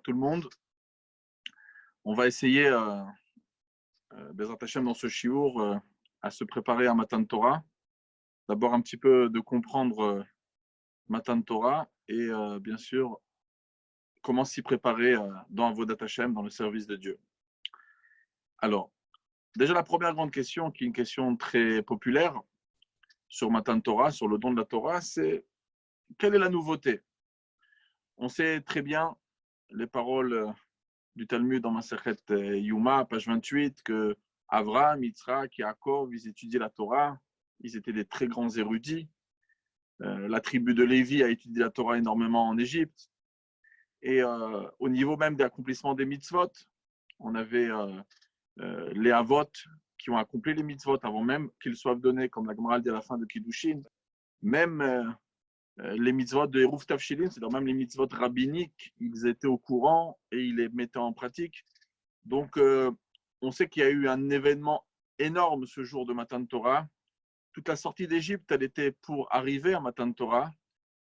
tout le monde. On va essayer, Bezrat Hashem, dans ce shiur, à se préparer à Matan Torah. D'abord, un petit peu de comprendre Matan Torah et bien sûr, comment s'y préparer dans Avodat Hashem, dans le service de Dieu. Alors, déjà, la première grande question, qui est une question très populaire sur Matan Torah, sur le don de la Torah, c'est quelle est la nouveauté? On sait très bien les paroles du Talmud dans Masechet Yuma, page 28, que Avraham, Yitzhak, Yaakov, ils étudiaient la Torah, ils étaient des très grands érudits. La tribu de Lévi a étudié la Torah énormément en Égypte. Et au niveau même de l'accomplissement des mitzvot, on avait les avot qui ont accompli les mitzvot avant même qu'ils soient donnés, comme la Gemara dit à la fin de Kiddushin. Même les mitzvot de Eruv Tavshilin, c'est-à-dire même les mitzvot rabbiniques, ils étaient au courant et ils les mettaient en pratique. Donc, on sait qu'il y a eu un événement énorme ce jour de Matan Torah. Toute la sortie d'Égypte, elle était pour arriver à Matan Torah.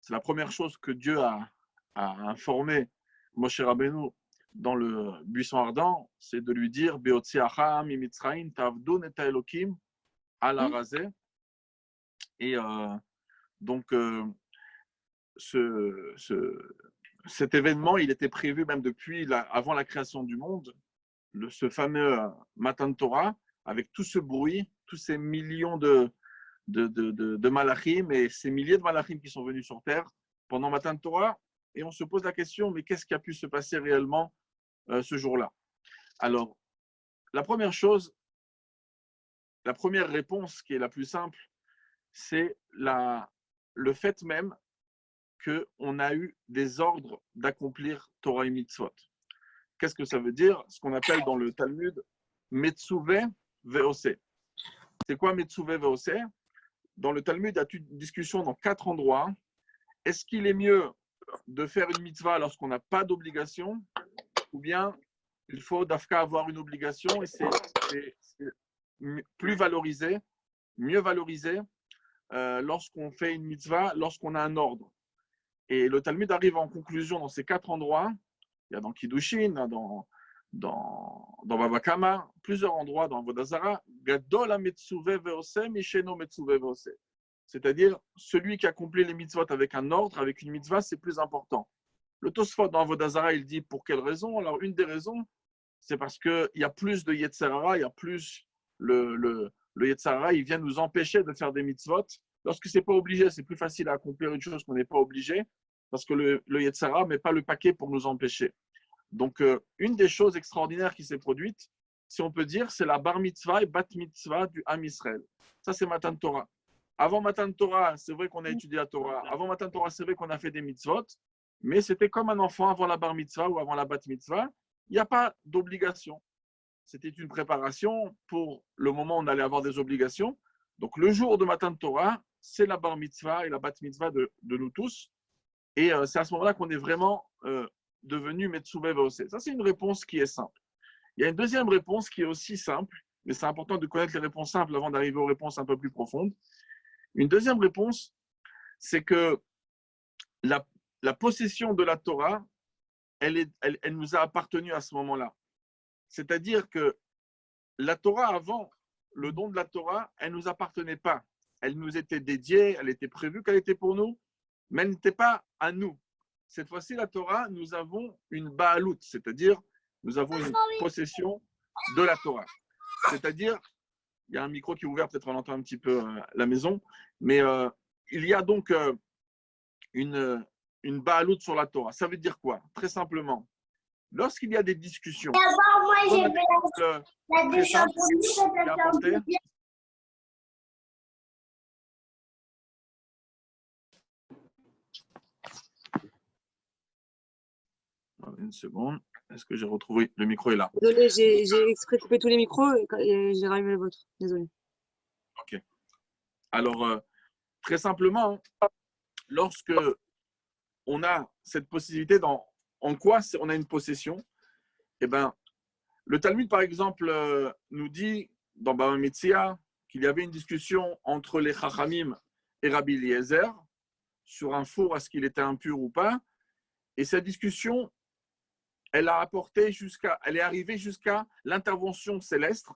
C'est la première chose que Dieu a informé Moshe Rabbeinu dans le buisson ardent, c'est de lui dire Beotziacha mimitzraim tavdun et Elokim ala razeh. Et donc, cet événement, il était prévu même depuis avant la création du monde, ce fameux Matan Torah, avec tout ce bruit, tous ces millions de malachim et ces milliers de malachim qui sont venus sur terre pendant Matan Torah. Et on se pose la question, mais qu'est-ce qui a pu se passer réellement ce jour-là? Alors, la première chose, la première réponse qui est la plus simple, c'est le fait même qu'on a eu des ordres d'accomplir Torah et Mitzvot. Qu'est-ce que ça veut dire? Ce qu'on appelle dans le Talmud Metsuve Veose. C'est quoi Metsuve Veose? Dans le Talmud, il y a une discussion dans 4 endroits. Est-ce qu'il est mieux de faire une mitzvah lorsqu'on n'a pas d'obligation, ou bien il faut d'afka avoir une obligation et c'est plus valorisé, mieux valorisé lorsqu'on fait une mitzvah, lorsqu'on a un ordre. Et le Talmud arrive en conclusion dans ces 4 endroits. Il y a dans Kiddushin, dans Bava Kama, plusieurs endroits dans Avodah Zarah. Gadol ha-metzuve ve'ose misheno metzuve ve'ose. C'est-à-dire, celui qui accomplit les mitzvot avec un ordre, avec une mitzvah, c'est plus important. Le Tosfot dans Avodah Zarah, il dit pour quelle raison? Alors, une des raisons, c'est parce qu'il y a plus de Yetzer Hara, il y a plus le Yetzer Hara, il vient nous empêcher de faire des mitzvot. Lorsque ce n'est pas obligé, c'est plus facile à accomplir une chose qu'on n'est pas obligé, parce que le Yetzer Hara ne met pas le paquet pour nous empêcher. Donc, une des choses extraordinaires qui s'est produite, si on peut dire, c'est la bar mitzvah et bat mitzvah du Ham Israël. Ça, c'est Matan Torah. Avant Matan Torah, c'est vrai qu'on a étudié la Torah. Avant Matan Torah, c'est vrai qu'on a fait des mitzvot, mais c'était comme un enfant avant la bar mitzvah ou avant la bat mitzvah. Il n'y a pas d'obligation. C'était une préparation pour le moment où on allait avoir des obligations. Donc, le jour de Matan Torah, c'est la bar mitzvah et la bat mitzvah de nous tous. Et c'est à ce moment-là qu'on est vraiment devenu Metsuve Ve'ose. Ça, c'est une réponse qui est simple. Il y a une deuxième réponse qui est aussi simple, mais c'est important de connaître les réponses simples avant d'arriver aux réponses un peu plus profondes. Une deuxième réponse, c'est que la possession de la Torah, elle nous a appartenu à ce moment-là. C'est-à-dire que la Torah, avant le don de la Torah, elle ne nous appartenait pas. Elle nous était dédiée, elle était prévue qu'elle était pour nous, mais elle n'était pas à nous. Cette fois-ci, la Torah, nous avons une ba'alout, c'est-à-dire nous avons une possession de la Torah. C'est-à-dire, il y a un micro qui est ouvert, peut-être on entend un petit peu la maison, mais il y a donc une ba'alout sur la Torah. Ça veut dire quoi? Très simplement, lorsqu'il y a des discussions, une seconde, est-ce que j'ai retrouvé? Le micro est là. Désolé, j'ai exprès coupé tous les micros et j'ai rallumé le vôtre. Désolé. Ok. Alors, très simplement, lorsque on a cette possibilité, en quoi on a une possession, eh ben, le Talmud, par exemple, nous dit dans Bava Metzia qu'il y avait une discussion entre les Chachamim et Rabbi Eliezer sur un four, est-ce qu'il était impur ou pas. Et cette discussion, elle est arrivée jusqu'à l'intervention céleste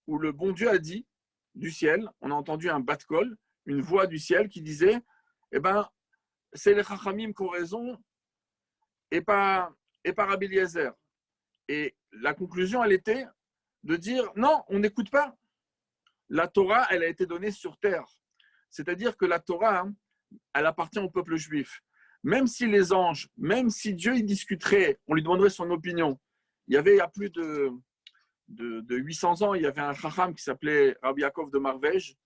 où le bon Dieu a dit du ciel, on a entendu un bat-kol, une voix du ciel qui disait, eh ben, c'est les Chachamim qui ont raison et pas Rabbi Eliezer. Et la conclusion, elle était de dire, non, on n'écoute pas. La Torah, elle a été donnée sur terre. C'est-à-dire que la Torah, elle appartient au peuple juif. Même si les anges, même si Dieu y discuterait, on lui demanderait son opinion. Il y a plus de 800 ans, il y avait un Chacham qui s'appelait Rabbi Yaakov de Marvej.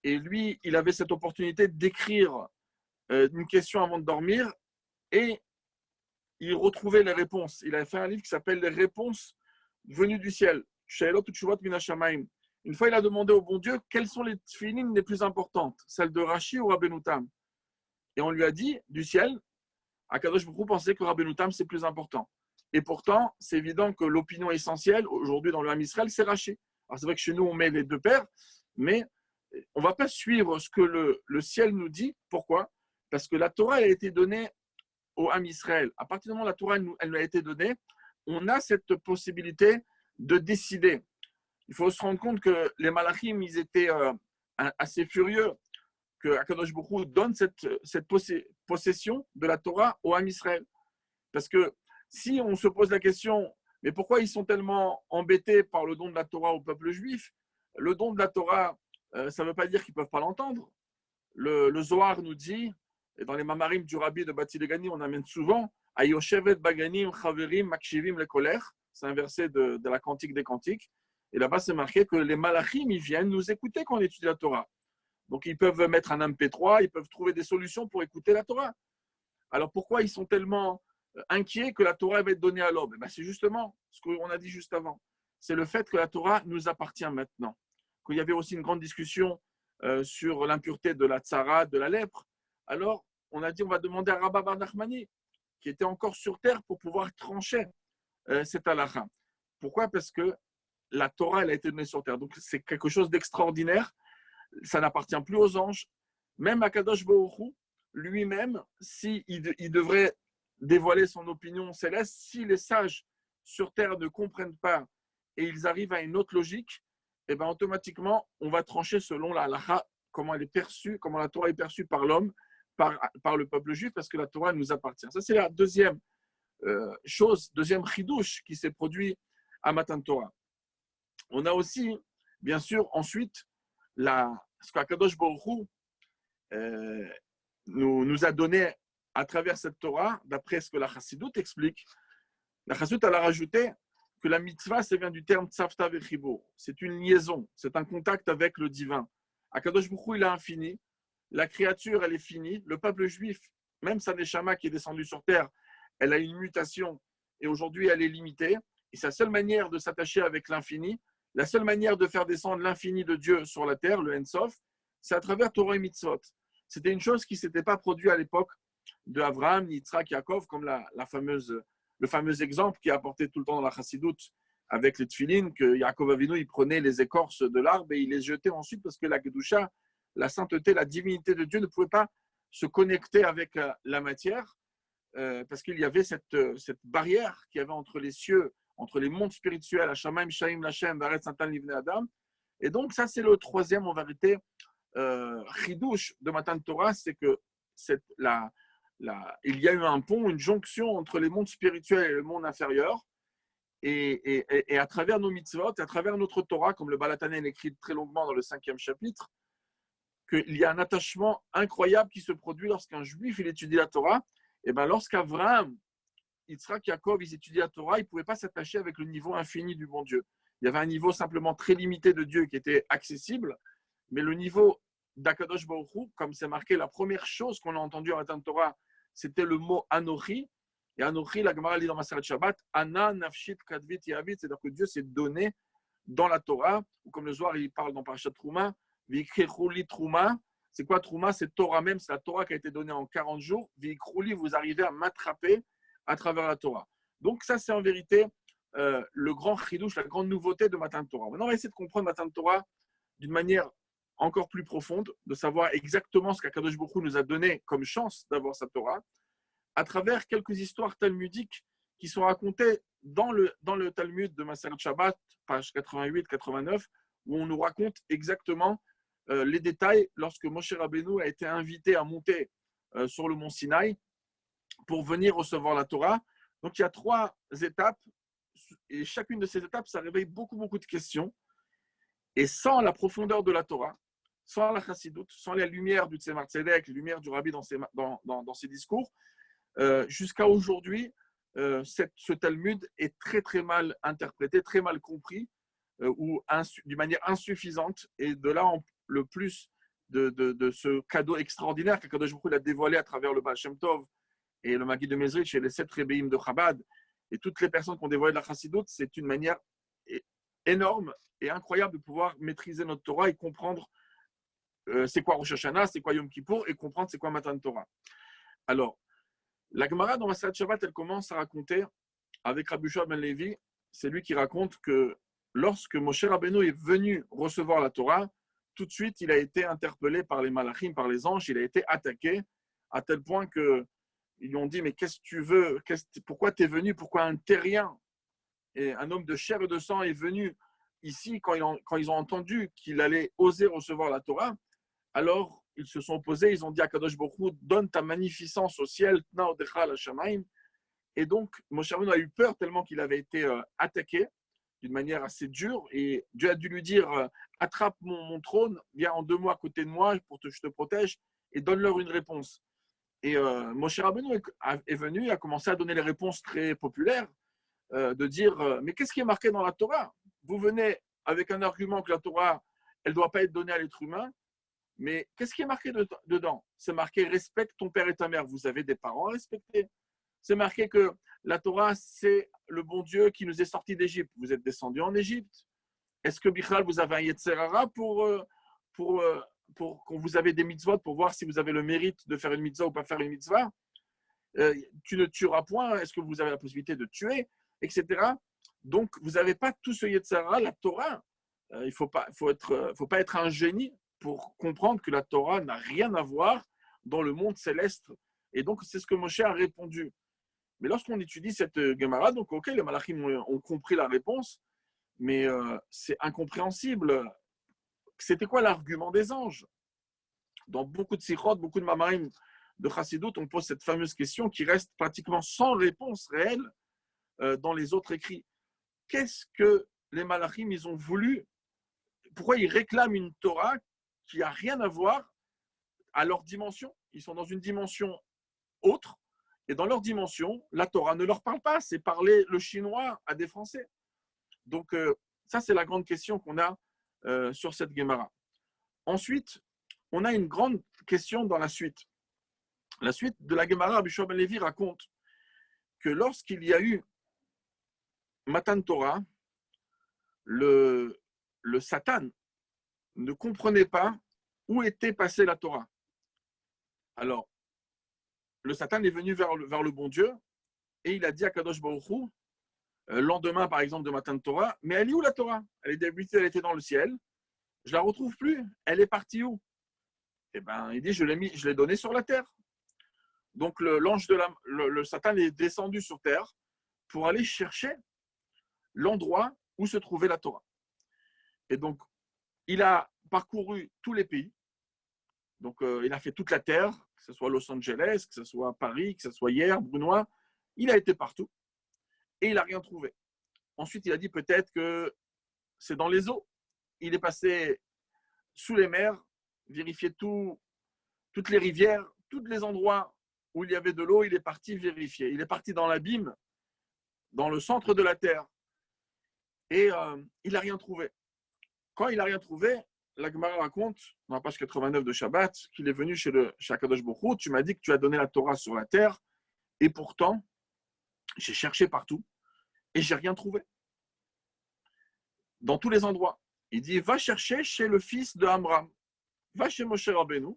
Et lui, il avait cette opportunité d'écrire une question avant de dormir et il retrouvait les réponses. Il avait fait un livre qui s'appelle Les réponses venues du ciel. Une fois, il a demandé au bon Dieu quelles sont les tefilines les plus importantes, celles de Rashi ou Rabbeinu Tam. Et on lui a dit, du ciel, Akadosh Baruch Hu pensait que Rabbeinu Tam, c'est plus important. Et pourtant, c'est évident que l'opinion essentielle, aujourd'hui dans le Ham Israël, c'est Rashi. Alors c'est vrai que chez nous, on met les deux paires, mais on ne va pas suivre ce que le ciel nous dit. Pourquoi? Parce que la Torah, elle a été donnée au Ham Israël. À partir du moment où la Torah, elle nous a été donnée, on a cette possibilité de décider. Il faut se rendre compte que les Malachim, ils étaient assez furieux que Akadosh Baruch Hu donne cette possession de la Torah au Ham Israël. Parce que si on se pose la question, mais pourquoi ils sont tellement embêtés par le don de la Torah au peuple juif? Le don de la Torah, ça ne veut pas dire qu'ils ne peuvent pas l'entendre. Le Zohar nous dit, et dans les Mamarim du Rabbi de Bati Legani, on amène souvent Ayoshevet Baganim Chaverim Makshivim le colère. C'est un verset de la Cantique des Cantiques. Et là-bas, c'est marqué que les Malachim, ils viennent nous écouter quand on étudie la Torah. Donc, ils peuvent mettre un MP3, ils peuvent trouver des solutions pour écouter la Torah. Alors, pourquoi ils sont tellement inquiets que la Torah va être donnée à l'homme? C'est justement ce qu'on a dit juste avant. C'est le fait que la Torah nous appartient maintenant. Qu'il y avait aussi une grande discussion sur l'impureté de la tzara, de la lèpre. Alors, on a dit, on va demander à Rabba Bar Nachmani, qui était encore sur terre pour pouvoir trancher cette halakha. Pourquoi? Parce que la Torah, elle a été donnée sur terre. Donc, c'est quelque chose d'extraordinaire. Ça n'appartient plus aux anges. Même Akadosh Baruch Hu, lui-même, s'il devrait dévoiler son opinion céleste, si les sages sur terre ne comprennent pas et ils arrivent à une autre logique, et bien automatiquement, on va trancher selon la halakha, comment elle est perçue, comment la Torah est perçue par l'homme, par le peuple juif, parce que la Torah nous appartient. Ça, c'est la deuxième chose, deuxième chidouche qui s'est produit à Matan Torah. On a aussi, bien sûr, ensuite, ce qu'Akadosh Baruch Hu nous a donné à travers cette Torah, d'après ce que la Chassidoute explique. La Chassidoute, elle a rajouté que la mitzvah, ça vient du terme tzavta vechibo. C'est une liaison, c'est un contact avec le divin. Akadosh Baruch Hu, il est infini. La créature, elle est finie. Le peuple juif, même sa neshama qui est descendue sur terre, elle a une mutation et aujourd'hui, elle est limitée. Et sa seule manière de s'attacher avec l'infini, la seule manière de faire descendre l'infini de Dieu sur la terre, le Ensof, c'est à travers Torah et Mitzvot. C'était une chose qui ne s'était pas produite à l'époque de Abraham, Yitzhak, Yaakov, comme le fameux exemple qui est apporté tout le temps dans la Chassidoute avec les tefilines, que Yaakov Avinu, il prenait les écorces de l'arbre et il les jetait ensuite parce que la Kedusha, la sainteté, la divinité de Dieu ne pouvait pas se connecter avec la matière parce qu'il y avait cette barrière qu'il y avait entre les cieux, entre les mondes spirituels, Hashamaim, Shaim, Lachem, Varet, Satan, Livne, Adam. Et donc, ça, c'est le troisième, en vérité, chidouche de Matan Torah, c'est que il y a eu un pont, une jonction entre les mondes spirituels et le monde inférieur. Et à travers nos mitzvot, à travers notre Torah, comme le Balatanen écrit très longuement dans le 5e chapitre, qu'il y a un attachement incroyable qui se produit lorsqu'un juif il étudie la Torah. Et bien, lorsqu'Avraham, Yitzhak, Yaakov, ils étudiaient la Torah, ils ne pouvaient pas s'attacher avec le niveau infini du bon Dieu. Il y avait un niveau simplement très limité de Dieu qui était accessible, mais le niveau d'Akadosh Baruch Hu, comme c'est marqué, la première chose qu'on a entendue en Matan Torah, c'était le mot Anochi. Et Anochi, la Gemara dit dans Maseret Shabbat, Ana Nafshit Kadvit Yavit, c'est-à-dire que Dieu s'est donné dans la Torah, ou comme le Zohar, il parle dans Parashat Trouma, Vikhruli Trouma. C'est quoi Trouma? C'est Torah même, c'est la Torah qui a été donnée en 40 jours. Vikhruli, vous arrivez à m'attraper à travers la Torah. Donc ça, c'est en vérité le grand chidouche, la grande nouveauté de Matan Torah. Maintenant, on va essayer de comprendre Matan Torah d'une manière encore plus profonde, de savoir exactement ce qu'Akadosh Baruch Hu nous a donné comme chance d'avoir sa Torah, à travers quelques histoires talmudiques qui sont racontées dans le Talmud de Maseret Shabbat, page 88-89, où on nous raconte exactement les détails lorsque Moshe Rabbeinu a été invité à monter sur le mont Sinaï pour venir recevoir la Torah. Donc il y a 3 étapes, et chacune de ces étapes, ça réveille beaucoup, beaucoup de questions. Et sans la profondeur de la Torah, sans la chassidoute, sans la lumière du Tzemar Tzedek, la lumière du Rabbi dans ses discours, jusqu'à aujourd'hui, ce Talmud est très, très mal interprété, très mal compris, ou d'une manière insuffisante. Et de là, le plus de ce cadeau extraordinaire qu'Akadosh Baruch Hu a dévoilé à travers le Baal Shem Tov et le Maggid de Mezrich et les 7 Rebbeim de Chabad, et toutes les personnes qui ont dévoilé la chassidoute, c'est une manière énorme et incroyable de pouvoir maîtriser notre Torah et comprendre c'est quoi Rosh Hashanah, c'est quoi Yom Kippour, et comprendre c'est quoi Matan Torah. Alors, la Gemara dans Maseret Shabbat, elle commence à raconter avec Rabbi Yoshua ben Levi, c'est lui qui raconte que lorsque Moshe Rabbeinu est venu recevoir la Torah, tout de suite, il a été interpellé par les malachim, par les anges, il a été attaqué, à tel point qu'ils lui ont dit, mais qu'est-ce que tu veux, pourquoi tu es venu, pourquoi un terrien, et un homme de chair et de sang est venu ici quand ils ont entendu qu'il allait oser recevoir la Torah. Alors, ils se sont opposés, ils ont dit à Kadosh Baruch Hu, donne ta magnificence au ciel, tna odecha la shamaim. Et donc, Moshe Rabbeinu a eu peur tellement qu'il avait été attaqué d'une manière assez dure. Et Dieu a dû lui dire, attrape mon trône, viens en 2 mois à côté de moi, je te protège, et donne-leur une réponse. Et Moshe Rabbeinu est venu, il a commencé à donner les réponses très populaires, de dire, mais qu'est-ce qui est marqué dans la Torah? Vous venez avec un argument que la Torah, elle ne doit pas être donnée à l'être humain, mais qu'est-ce qui est marqué dedans? C'est marqué respecte ton père et ta mère. Vous avez des parents à respecter. C'est marqué que la Torah, c'est le bon Dieu qui nous est sorti d'Égypte. Vous êtes descendus en Égypte. Est-ce que Bichal, vous avez un Yetzer Hara pour quand vous avez des mitzvot, pour voir si vous avez le mérite de faire une mitzvah ou pas faire une mitzvah? Tu ne tueras point. Est-ce que vous avez la possibilité de tuer, etc. Donc, vous n'avez pas tout ce Yetzer Hara. La Torah, il ne faut pas être un génie pour comprendre que la Torah n'a rien à voir dans le monde céleste. Et donc, c'est ce que Moshe a répondu. Mais lorsqu'on étudie cette Gemara, donc, ok, les Malachim ont compris la réponse, mais c'est incompréhensible. C'était quoi l'argument des anges? Dans beaucoup de sikhot, beaucoup de mamarim de Chassidut, on pose cette fameuse question qui reste pratiquement sans réponse réelle dans les autres écrits. Qu'est-ce que les Malachim, ils ont voulu? Pourquoi ils réclament une Torah qui n'a rien à voir à leur dimension? Ils sont dans une dimension autre, et dans leur dimension, la Torah ne leur parle pas, c'est parler le chinois à des Français. Donc, ça, c'est la grande question qu'on a sur cette Gemara. Ensuite, on a une grande question dans la suite. La suite de la Gemara, Rabbi Yoshua ben Levi raconte que lorsqu'il y a eu Matan Torah, le Satan ne comprenait pas où était passée la Torah. Alors, le Satan est venu vers le bon Dieu et il a dit à Kadosh Baruch Hu, lendemain par exemple de Matan Torah, mais elle est où la Torah? Elle était dans le ciel, je la retrouve plus, elle est partie où? Eh bien, il dit, je l'ai donnée sur la terre. Donc, le Satan est descendu sur terre pour aller chercher l'endroit où se trouvait la Torah. Et donc, il a parcouru tous les pays. Donc, il a fait toute la terre, que ce soit Los Angeles, que ce soit Paris, que ce soit hier, Brunois. Il a été partout et il n'a rien trouvé. Ensuite, il a dit peut-être que c'est dans les eaux. Il est passé sous les mers, vérifier toutes les rivières, tous les endroits où il y avait de l'eau, il est parti vérifier. Il est parti dans l'abîme, dans le centre de la terre. Et il n'a rien trouvé. Quand il n'a rien trouvé, la Gemara raconte, dans la page 89 de Shabbat, qu'il est venu chez Akadosh Baruch Hu. Tu m'as dit que tu as donné la Torah sur la terre, et pourtant, j'ai cherché partout, et j'ai rien trouvé. Dans tous les endroits. Il dit, va chercher chez le fils de Amram. Va chez Moshe Rabbeinu,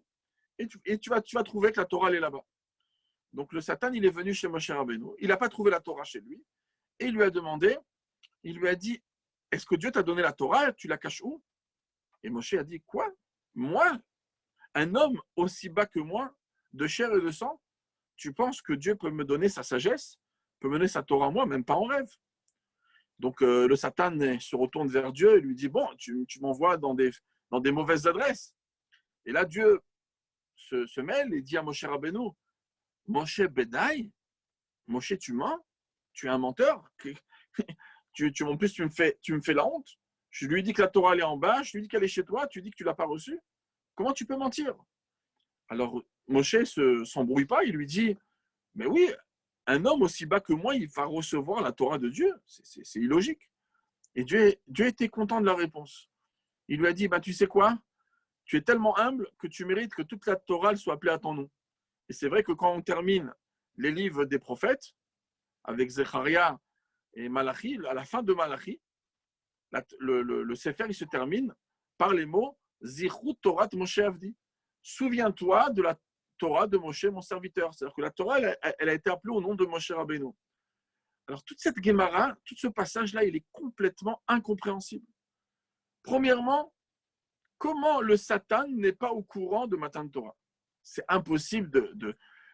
et tu vas trouver que la Torah, elle est là-bas. Donc le Satan, il est venu chez Moshe Rabbeinu. Il n'a pas trouvé la Torah chez lui, et il lui a demandé, il lui a dit, est-ce que Dieu t'a donné la Torah? Tu la caches où? Et Moshe a dit, quoi? Moi, un homme aussi bas que moi, de chair et de sang, tu penses que Dieu peut me donner sa sagesse? peut mener sa Torah à moi, même pas en rêve. Donc le Satan se retourne vers Dieu et lui dit, bon, tu m'envoies dans des mauvaises adresses. Et là, Dieu se mêle et dit à Moshe Rabbeinu, Moshe Bedai, Moshe, tu mens, tu es un menteur. En plus, tu me fais la honte. Je lui dis que la Torah elle est en bas, je lui dis qu'elle est chez toi, tu dis que tu ne l'as pas reçue. Comment tu peux mentir? Alors Moshe ne s'embrouille pas, il lui dit, mais oui, un homme aussi bas que moi, il va recevoir la Torah de Dieu. C'est illogique. Et Dieu était content de la réponse. Il lui a dit, tu sais quoi? Tu es tellement humble que tu mérites que toute la Torah soit appelée à ton nom. Et c'est vrai que quand on termine les livres des prophètes, avec Zecharia et Malachi, à la fin de Malachi, le Sefer il se termine par les mots Zichut Torah Moshe Avdi. Souviens-toi de la Torah de Moshe, mon serviteur. C'est-à-dire que la Torah, elle a été appelée au nom de Moshe Rabbeinu. Alors, toute cette Gemara, tout ce passage-là, il est complètement incompréhensible. Premièrement, comment le Satan n'est pas au courant de Matan Torah? C'est impossible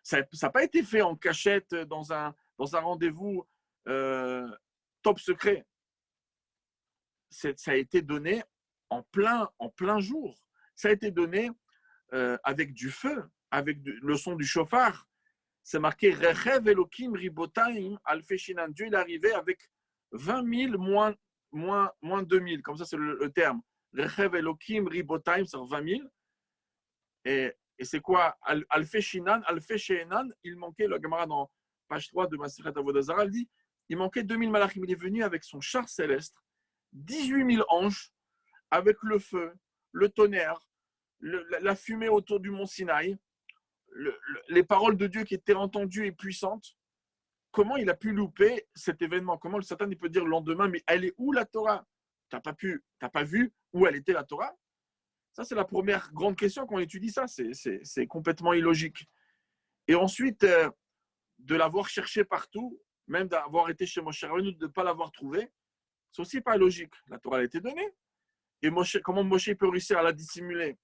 ça n'a pas été fait en cachette dans un rendez-vous top secret. Ça a été donné en plein jour. Ça a été donné avec du feu, avec le son du chauffard. C'est marqué Rechev Elokim Ribotaim Alfeshinan. Dieu il est arrivé avec 20 000 moins 2 000, comme ça c'est le terme. Rechev Elokim Ribotaim, c'est 20 000. Et c'est quoi? Alfeshinan, Alfeshenan, il manquait, le Gemara dans page 3 de Masechet Avodah Zarah, il dit il manquait 2000 malachim. Il est venu avec son char céleste, 18 000 anges, avec le feu, le tonnerre, la fumée autour du mont Sinaï, les paroles de Dieu qui étaient entendues et puissantes. Comment il a pu louper cet événement? Comment le Satan il peut dire le lendemain, mais elle est où la Torah? Tu n'as pas vu où elle était la Torah? Ça, c'est la première grande question quand on étudie ça. C'est complètement illogique. Et ensuite, de l'avoir cherché partout, même d'avoir été chez Moshe Rabbeinu, de ne pas l'avoir trouvé, c'est aussi pas logique. La Torah a été donnée. Et comment Moshe peut réussir à la dissimuler?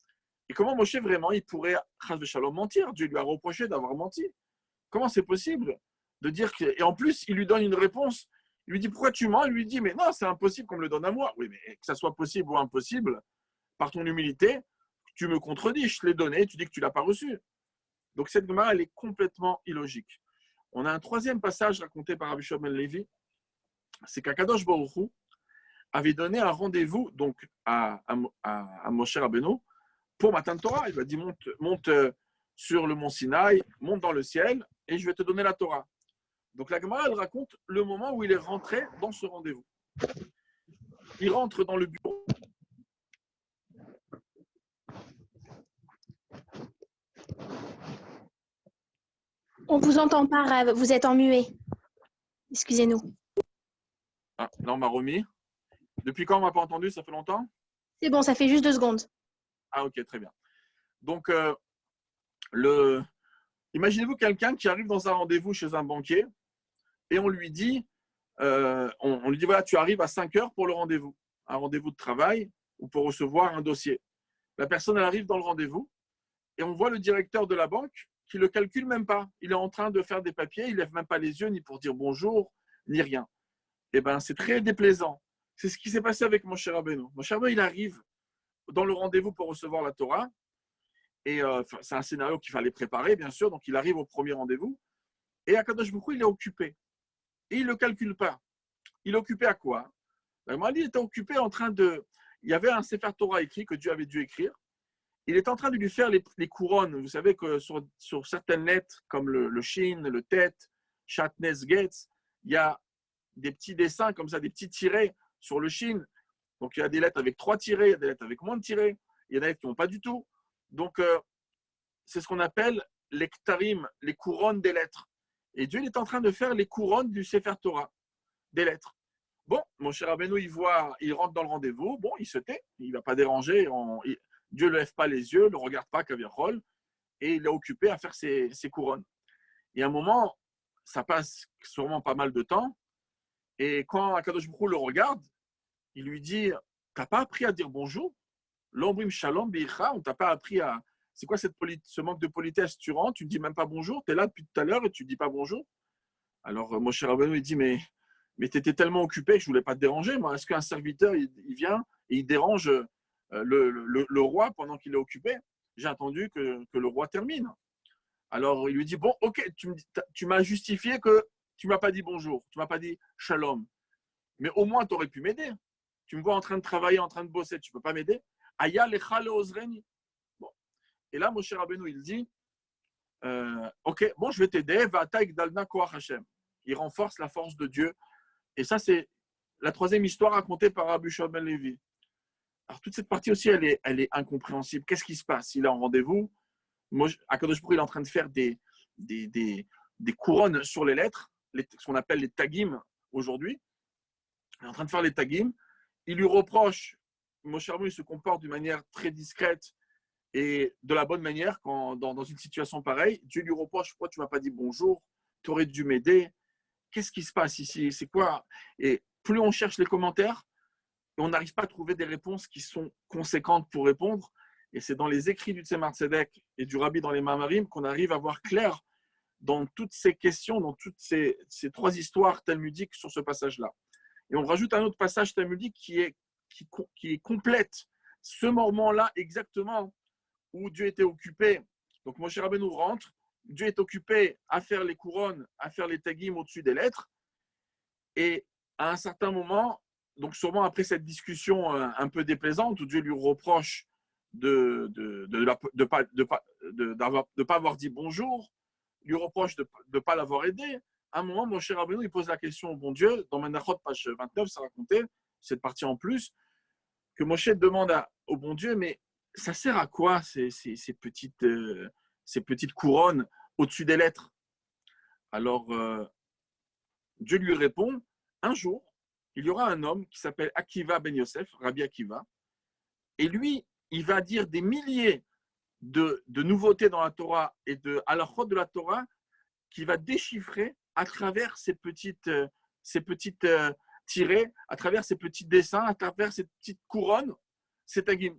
Et comment Moshe vraiment, il pourrait, chas v'shalom, mentir? Dieu lui a reproché d'avoir menti. Comment c'est possible de dire que... Et en plus, il lui donne une réponse. Il lui dit, pourquoi tu mens? Il lui dit, mais non, c'est impossible qu'on me le donne à moi. Oui, mais que ça soit possible ou impossible, par ton humilité, tu me contredis. Je te l'ai donné, tu dis que tu ne l'as pas reçu. Donc cette Gemara, elle est complètement illogique. On a un troisième passage raconté par Rabbi Shimon ben Levi, c'est qu'Akadosh Baruch Hu avait donné un rendez-vous donc à Moshe Rabbeinu pour Matan Torah. Il lui a dit monte sur le mont Sinaï, monte dans le ciel et je vais te donner la Torah. Donc la Gemara, elle raconte le moment où il est rentré dans ce rendez-vous. Il rentre dans le bureau. On vous entend pas, Rav. Vous êtes en muet. Excusez-nous. Ah, là, on m'a remis. Depuis quand on ne m'a pas entendu? Ça fait longtemps? C'est bon, ça fait juste 2 secondes. Ah, ok, très bien. Donc, imaginez-vous quelqu'un qui arrive dans un rendez-vous chez un banquier et on lui dit, voilà, tu arrives à 5 heures pour le rendez-vous, un rendez-vous de travail ou pour recevoir un dossier. La personne, elle arrive dans le rendez-vous et on voit le directeur de la banque qui ne le calcule même pas. Il est en train de faire des papiers, il ne lève même pas les yeux ni pour dire bonjour, ni rien. Eh bien, c'est très déplaisant. C'est ce qui s'est passé avec Moshe Rabbeinu. Moshe Rabbeinu, il arrive dans le rendez-vous pour recevoir la Torah. Et c'est un scénario qu'il fallait préparer, bien sûr. Donc, il arrive au premier rendez-vous. Et Akadosh Baruch Hu, il est occupé. Et il ne le calcule pas. Il est occupé à quoi? Il était occupé en train de... Il y avait un Sefer Torah écrit que Dieu avait dû écrire. Il est en train de lui faire les couronnes. Vous savez que sur certaines lettres, comme le Shin, le Tet, Shatnes, Getz, il y a des petits dessins comme ça, des petits tirets sur le Shin. Donc, il y a des lettres avec 3 tirets, il y a des lettres avec moins de tirets, il y a des lettres qui n'ont pas du tout. Donc, c'est ce qu'on appelle les ktarim, les couronnes des lettres. Et Dieu il est en train de faire les couronnes du Sefer Torah, des lettres. Bon, Moshe Rabbeinu, il rentre dans le rendez-vous, bon, il se tait, il ne va pas déranger, Dieu ne lève pas les yeux, ne le regarde pas, Kavirchol, et il est occupé à faire ses couronnes. Et à un moment, ça passe sûrement pas mal de temps, et quand Akadosh Baruch Hu le regarde, il lui dit, tu n'as pas appris à dire bonjour? L'ombrim shalom bicha, on t'a pas appris à... C'est quoi ce manque de politesse? Tu rentres, tu ne dis même pas bonjour, tu es là depuis tout à l'heure et tu ne dis pas bonjour. Alors, Moshe Rabbeinu, il dit, mais tu étais tellement occupé que je ne voulais pas te déranger. Moi, est-ce qu'un serviteur, il vient et il dérange le roi pendant qu'il est occupé? J'ai attendu que le roi termine. Alors, il lui dit, bon, ok, tu m'as justifié que tu ne m'as pas dit bonjour, tu ne m'as pas dit shalom. Mais au moins, tu aurais pu m'aider. Tu me vois en train de travailler, en train de bosser, tu ne peux pas m'aider. Aya lecha leozreni. Bon. Et là, Moshe Rabbeinu, il dit, ok, bon, je vais t'aider. Va'ataik dalna koach Hashem. Il renforce la force de Dieu. Et ça, c'est la troisième histoire racontée par Rabbi Shimon ben Levi. Alors, toute cette partie aussi, elle est incompréhensible. Qu'est-ce qui se passe? Il est en rendez-vous. Akadosh Baruch Hu, il est en train de faire des couronnes sur les lettres, ce qu'on appelle les tagim aujourd'hui. Il est en train de faire les tagim. Il lui reproche, Moshe Rabbeinu se comporte d'une manière très discrète et de la bonne manière dans une situation pareille. Dieu lui reproche, pourquoi tu ne m'as pas dit bonjour? Tu aurais dû m'aider. Qu'est-ce qui se passe ici? C'est quoi? Et plus on cherche les commentaires, on n'arrive pas à trouver des réponses qui sont conséquentes pour répondre. Et c'est dans les écrits du Tzemar Tzedek et du Rabbi dans les Mamarim qu'on arrive à voir clair dans toutes ces questions, dans toutes ces trois histoires talmudiques sur ce passage-là. Et on rajoute un autre passage talmudique qui complète ce moment-là exactement où Dieu était occupé. Donc Moshe Rabbeinu rentre, Dieu est occupé à faire les couronnes, à faire les tagim au-dessus des lettres. Et à un certain moment, donc sûrement après cette discussion un peu déplaisante où Dieu lui reproche de pas avoir dit bonjour, lui reproche de ne pas l'avoir aidé. À un moment, Moshe Rabbeinu, il pose la question au bon Dieu. Dans Menachot, page 29, ça racontait, cette partie en plus, que Moshe demande au bon Dieu, mais ça sert à quoi ces petites couronnes au-dessus des lettres? Alors, Dieu lui répond, un jour, il y aura un homme qui s'appelle Akiva ben Yosef, Rabbi Akiva, et lui, il va dire des milliers de nouveautés dans la Torah et de halachot de la Torah qu'il va déchiffrer à travers ces petites tirées, à travers ces petits dessins, à travers ces petites couronnes, ces tagim.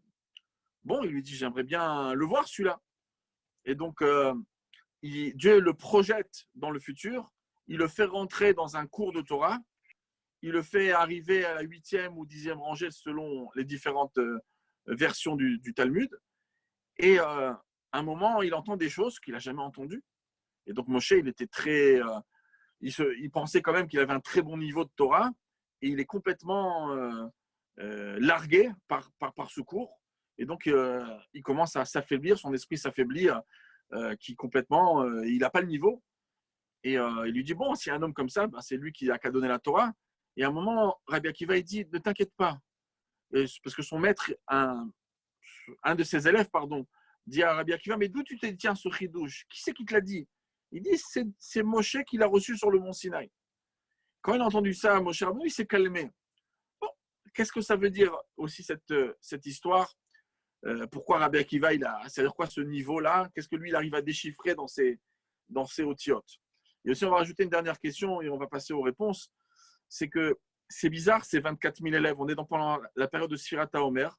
Bon, il lui dit, j'aimerais bien le voir celui-là. Et donc, Dieu le projette dans le futur, il le fait rentrer dans un cours de Torah, il le fait arriver à la 8e ou 10e rangée selon les différentes versions du Talmud. Et à un moment, il entend des choses qu'il n'a jamais entendues. Et donc Moshe, il était très, il pensait quand même qu'il avait un très bon niveau de Torah, et il est complètement largué par ce cours. Et donc il commence à s'affaiblir, son esprit s'affaiblit, qui complètement, il n'a pas le niveau. Et il lui dit, bon, s'il y a un homme comme ça, ben, c'est lui qui a qu'à donner la Torah. Et à un moment, Rabbi Akiva, il dit, ne t'inquiète pas. Parce que son maître, un de ses élèves, pardon, dit à Rabbi Akiva, mais d'où tu te tiens ce chidouche? Qui c'est qui te l'a dit? Il dit, c'est Moshe qui l'a reçu sur le mont Sinaï. Quand il a entendu ça, Moshe Rabbeinu, il s'est calmé. Bon, qu'est-ce que ça veut dire aussi cette histoire? Pourquoi Rabbi Akiva, c'est-à-dire quoi ce niveau-là? Qu'est-ce que lui, il arrive à déchiffrer dans ses otiotes? Et aussi, on va rajouter une dernière question et on va passer aux réponses. C'est que c'est bizarre, c'est 24 000 élèves. On est pendant la période de Sfirat HaOmer.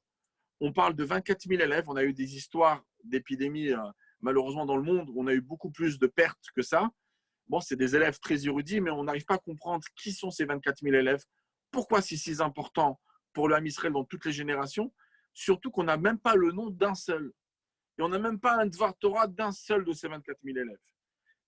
On parle de 24 000 élèves. On a eu des histoires d'épidémies, malheureusement, dans le monde. On a eu beaucoup plus de pertes que ça. Bon, c'est des élèves très érudits, mais on n'arrive pas à comprendre qui sont ces 24 000 élèves. Pourquoi c'est si important pour le Ham Israël dans toutes les générations? Surtout qu'on n'a même pas le nom d'un seul. Et on n'a même pas un Dvar Torah d'un seul de ces 24 000 élèves.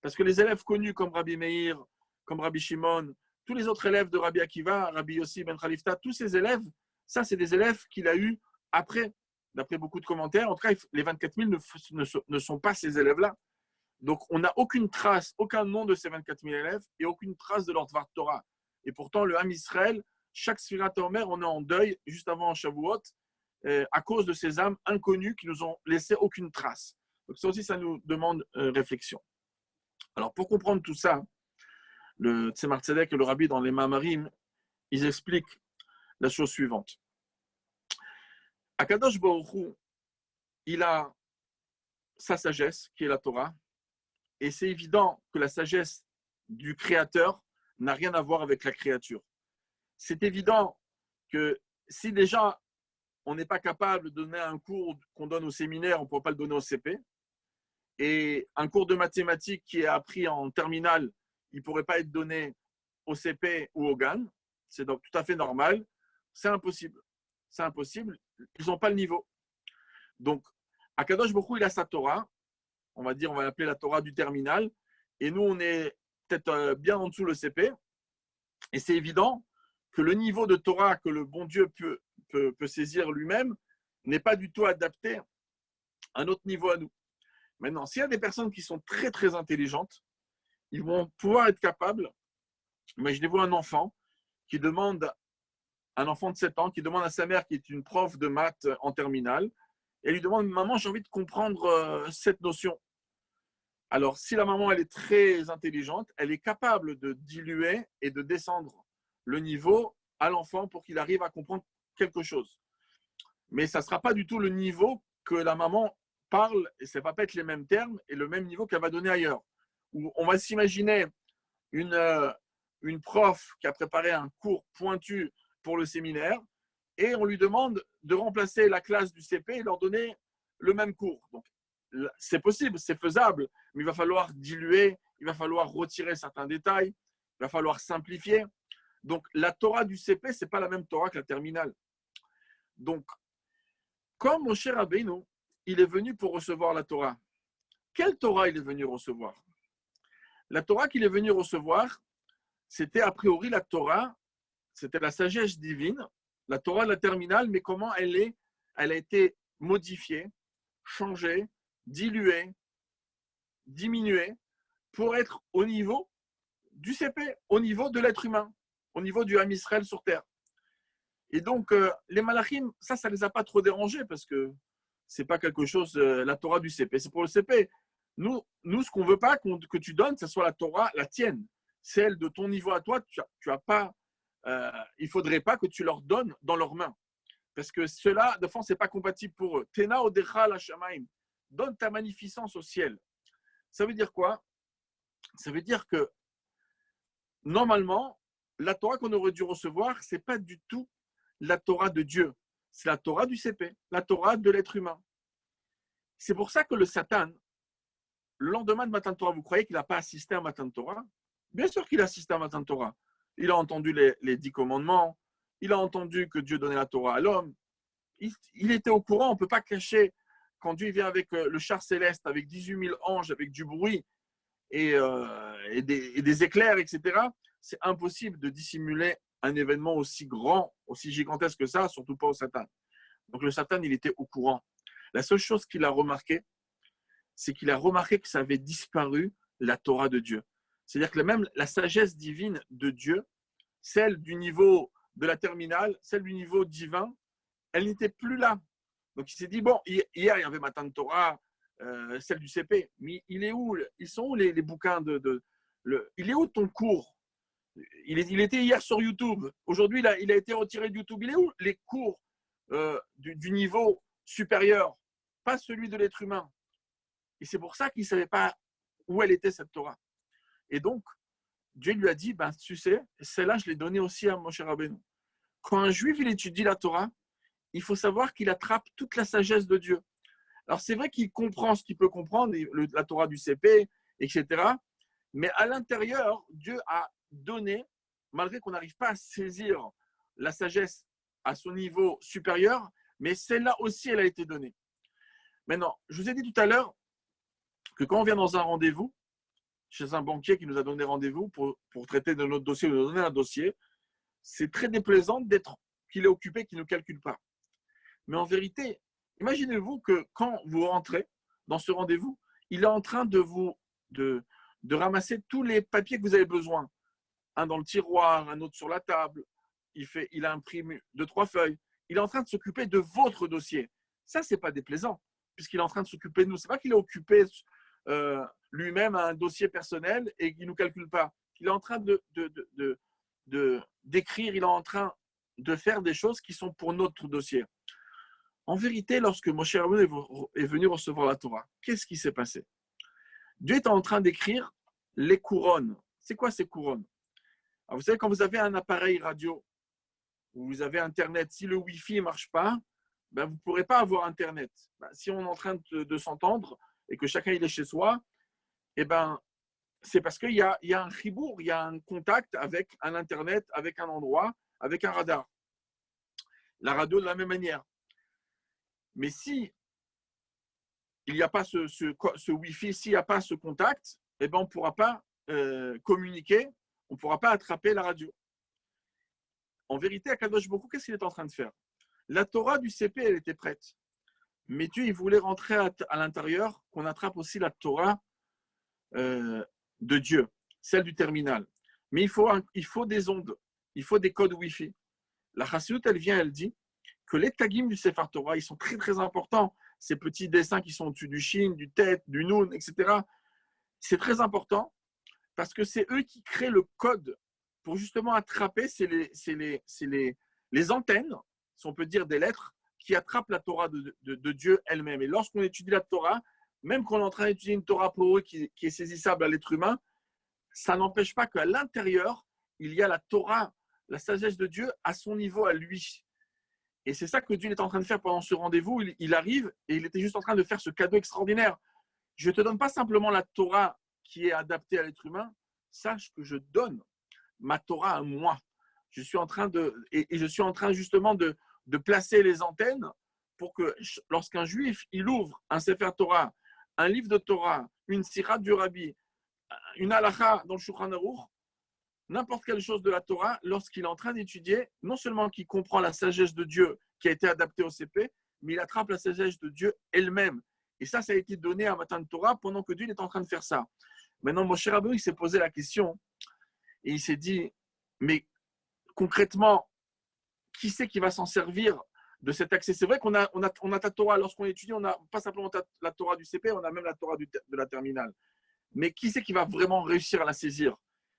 Parce que les élèves connus comme Rabbi Meir, comme Rabbi Shimon, tous les autres élèves de Rabbi Akiva, Rabbi Yossi ben Khalifta, tous ces élèves, ça, c'est des élèves qu'il a eus après, d'après beaucoup de commentaires. En tout cas, les 24 000 ne sont pas ces élèves-là. Donc, on n'a aucune trace, aucun nom de ces 24 000 élèves et aucune trace de leur Dvar Torah. Et pourtant, le Ham Israël, chaque Sfirat HaOmer, on est en deuil juste avant Shavuot à cause de ces âmes inconnues qui nous ont laissé aucune trace. Donc, ça aussi, ça nous demande réflexion. Alors, pour comprendre tout ça, le Tzemar Tzedek et le Rabbi dans les Mamarim, ils expliquent la chose suivante. Akadosh Baruch Hu, il a sa sagesse, qui est la Torah, et c'est évident que la sagesse du Créateur n'a rien à voir avec la créature. C'est évident que si déjà on n'est pas capable de donner un cours qu'on donne au séminaire, on ne pourra pas le donner au CP, et un cours de mathématiques qui est appris en terminale, il ne pourrait pas être donné au CP ou au GAN. C'est donc tout à fait normal. C'est impossible. C'est impossible. Ils n'ont pas le niveau. Donc, Akadosh Baruch Hu, il a sa Torah. On va dire, on va l'appeler la Torah du terminal. Et nous, on est peut-être bien en dessous le CP. Et c'est évident que le niveau de Torah que le bon Dieu peut saisir lui-même n'est pas du tout adapté à notre niveau à nous. Maintenant, s'il y a des personnes qui sont très, très intelligentes, ils vont pouvoir être capables. Imaginez-vous un enfant un enfant de 7 ans qui demande à sa mère, qui est une prof de maths en terminale, et lui demande: maman, j'ai envie de comprendre cette notion. Alors, si la maman elle est très intelligente, elle est capable de diluer et de descendre le niveau à l'enfant pour qu'il arrive à comprendre quelque chose. Mais ça ne sera pas du tout le niveau que la maman parle, et ça ne va pas être les mêmes termes et le même niveau qu'elle va donner ailleurs. Où on va s'imaginer une prof qui a préparé un cours pointu pour le séminaire et on lui demande de remplacer la classe du CP et leur donner le même cours. Donc, c'est possible, c'est faisable, mais il va falloir diluer, il va falloir retirer certains détails, il va falloir simplifier. Donc, la Torah du CP, ce n'est pas la même Torah que la terminale. Donc, comme Moshe Rabbeinu, il est venu pour recevoir la Torah. Quelle Torah il est venu recevoir? La Torah qu'il est venu recevoir, c'était a priori la Torah, c'était la sagesse divine, la Torah de la terminale, mais comment elle a été modifiée, changée, diluée, diminuée, pour être au niveau du CP, au niveau de l'être humain, au niveau du Ham Israël sur terre. Et donc, les malachim, ça ne les a pas trop dérangés parce que ce n'est pas quelque chose, la Torah du CP, c'est pour le CP. Nous ce qu'on ne veut pas que tu donnes, ce soit la Torah, la tienne, celle de ton niveau à toi, tu as pas, il ne faudrait pas que tu leur donnes dans leurs mains. Parce que cela, de fond, ce n'est pas compatible pour eux. Tena odecha la shamaim, donne ta magnificence au ciel. Ça veut dire quoi? Ça veut dire que normalement, la Torah qu'on aurait dû recevoir, ce n'est pas du tout la Torah de Dieu. C'est la Torah du CP, la Torah de l'être humain. C'est pour ça que le Satan, le lendemain de Matan Torah, vous croyez qu'il n'a pas assisté à Matan Torah? Bien sûr qu'il a assisté à Matan Torah. Il a entendu les 10 commandements, il a entendu que Dieu donnait la Torah à l'homme. Il était au courant, on ne peut pas cacher. Quand Dieu vient avec le char céleste, avec 18 000 anges, avec du bruit et des éclairs, etc., c'est impossible de dissimuler un événement aussi grand, aussi gigantesque que ça, surtout pas au Satan. Donc le Satan, il était au courant. La seule chose qu'il a remarqué, c'est qu'il a remarqué que ça avait disparu la Torah de Dieu. C'est-à-dire que même la sagesse divine de Dieu, celle du niveau de la terminale, celle du niveau divin, elle n'était plus là. Donc il s'est dit, bon, hier il y avait Matan Torah, celle du CP, mais il est où? Ils sont où les bouquins il est où ton cours? Il était hier sur YouTube. Aujourd'hui, il a été retiré de YouTube. Il est où les cours du niveau supérieur? Pas celui de l'être humain. Et c'est pour ça qu'il ne savait pas où elle était, cette Torah. Et donc, Dieu lui a dit, ben, tu sais, celle-là, je l'ai donnée aussi à Moshe Rabbeinu. Quand un juif il étudie la Torah, il faut savoir qu'il attrape toute la sagesse de Dieu. Alors, c'est vrai qu'il comprend ce qu'il peut comprendre, la Torah du CP, etc. Mais à l'intérieur, Dieu a donné, malgré qu'on n'arrive pas à saisir la sagesse à son niveau supérieur, mais celle-là aussi, elle a été donnée. Maintenant, je vous ai dit tout à l'heure que quand on vient dans un rendez-vous, chez un banquier qui nous a donné rendez-vous pour traiter de notre dossier ou nous donner un dossier, c'est très déplaisant qu'il est occupé, qu'il ne nous calcule pas. Mais en vérité, imaginez-vous que quand vous rentrez dans ce rendez-vous, il est en train de ramasser tous les papiers que vous avez besoin. Un dans le tiroir, un autre sur la table. Il a imprimé 2-3 feuilles. Il est en train de s'occuper de votre dossier. Ça, ce n'est pas déplaisant, puisqu'il est en train de s'occuper de nous. Ce n'est pas qu'il est occupé lui-même à un dossier personnel et qu'il ne nous calcule pas. Il est en train d'écrire, il est en train de faire des choses qui sont pour notre dossier. En vérité, lorsque Moshe Rabbeinu est venu recevoir la Torah, qu'est-ce qui s'est passé? Dieu est en train d'écrire les couronnes. C'est quoi ces couronnes? Alors, vous savez, quand vous avez un appareil radio ou vous avez Internet, si le Wi-Fi ne marche pas, ben, vous ne pourrez pas avoir Internet. Ben, si on est en train de s'entendre et que chacun il est chez soi, eh ben, c'est parce qu'il y a un chibour, il y a un contact avec un Internet, avec un endroit, avec un radar. La radio de la même manière. Mais si il n'y a pas ce Wi-Fi, s'il n'y a pas ce contact, eh ben on ne pourra pas communiquer, on ne pourra pas attraper la radio. En vérité, Akadosh Baruch Hu, qu'est-ce qu'il est en train de faire? La Torah du CP, elle était prête. Mais Dieu, il voulait rentrer à l'intérieur, qu'on attrape aussi la Torah de Dieu, celle du terminal. Mais il faut des ondes, il faut des codes Wi-Fi. La Chassidut, elle vient, elle dit que les tagim du Sefer Torah, ils sont très très importants. Ces petits dessins qui sont au-dessus du Shin, du Tet, du Nun, etc. C'est très important parce que c'est eux qui créent le code pour justement attraper, c'est les antennes, si on peut dire des lettres, qui attrapent la Torah de Dieu elle-même. Et lorsqu'on étudie la Torah, même quand on est en train d'étudier une Torah pour eux qui est saisissable à l'être humain, ça n'empêche pas qu'à l'intérieur, il y a la Torah, la sagesse de Dieu à son niveau, à lui. Et c'est ça que Dieu est en train de faire pendant ce rendez-vous. Il arrive et il était juste en train de faire ce cadeau extraordinaire. Je ne te donne pas simplement la Torah qui est adaptée à l'être humain, sache que je donne ma Torah à moi. Je suis en train je suis en train justement de placer les antennes pour que lorsqu'un juif, il ouvre un Sefer Torah, un livre de Torah, une sirah du Rabbi, une halakha dans le Shulchan Aruch, n'importe quelle chose de la Torah, lorsqu'il est en train d'étudier, non seulement qu'il comprend la sagesse de Dieu qui a été adaptée au CP, mais il attrape la sagesse de Dieu elle-même. Et ça a été donné à Matan Torah pendant que Dieu est en train de faire ça. Maintenant, Moshe Rabbeinu, il s'est posé la question et il s'est dit, mais concrètement, qui c'est qui va s'en servir de cet accès? C'est vrai qu'on a ta Torah, lorsqu'on étudie, on n'a pas simplement la Torah du CP, on a même la Torah de la terminale. Mais qui c'est qui va vraiment réussir à la saisir?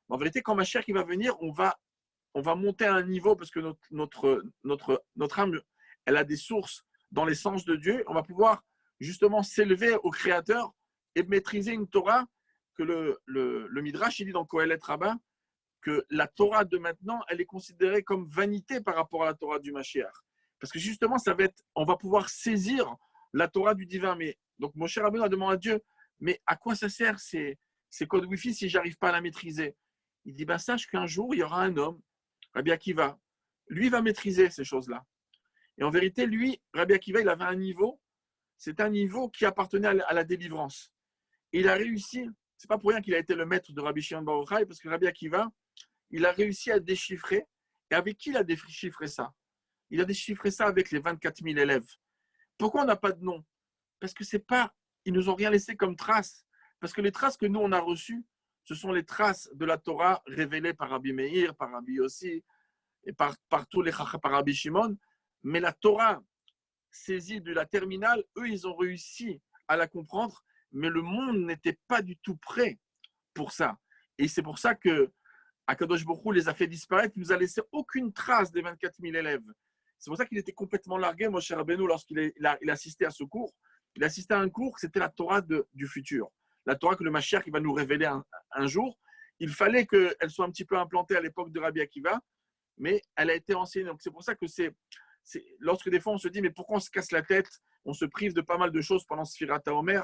En vérité, quand Mashiach va venir, on va monter à un niveau parce que notre âme, elle a des sources dans l'essence de Dieu. On va pouvoir justement s'élever au Créateur et maîtriser une Torah que le Midrash, il dit dans Kohelet Rabbah, que la Torah de maintenant, elle est considérée comme vanité par rapport à la Torah du Mashiach. Parce que justement, on va pouvoir saisir la Torah du divin. Mais donc, Moshe Rabbeinu a demandé à Dieu, mais à quoi ça sert ces codes Wi-Fi si je n'arrive pas à la maîtriser? Il dit, sache qu'un jour, il y aura un homme, Rabbi Akiva, lui va maîtriser ces choses-là. Et en vérité, lui, Rabbi Akiva, il avait un niveau, c'est un niveau qui appartenait à la délivrance. Et il a réussi, c'est pas pour rien qu'il a été le maître de Rabbi Shimon Bar Yochai, parce que Rabbi Akiva, il a réussi à déchiffrer. Et avec qui il a déchiffré ça? Il a déchiffré ça avec les 24 000 élèves. Pourquoi on n'a pas de nom? Parce que c'est pas, ils nous ont rien laissé comme traces. Parce que les traces que nous, on a reçues, ce sont les traces de la Torah révélées par Rabbi Meir, par Rabbi Yossi, et par tous les Chacham, par Rabbi Shimon. Mais la Torah saisie de la terminale, eux, ils ont réussi à la comprendre, mais le monde n'était pas du tout prêt pour ça. Et c'est pour ça que Akadosh Baruch Hu les a fait disparaître, il ne nous a laissé aucune trace des 24 000 élèves. C'est pour ça qu'il était complètement largué, Moshe Rabbeinu, lorsqu'il assistait à ce cours. Il assistait à un cours, c'était la Torah du futur. La Torah que le Mashiach va nous révéler un jour. Il fallait qu'elle soit un petit peu implantée à l'époque de Rabbi Akiva, mais elle a été enseignée. Donc c'est pour ça que lorsque des fois on se dit, mais pourquoi on se casse la tête, on se prive de pas mal de choses pendant Sfirat HaOmer,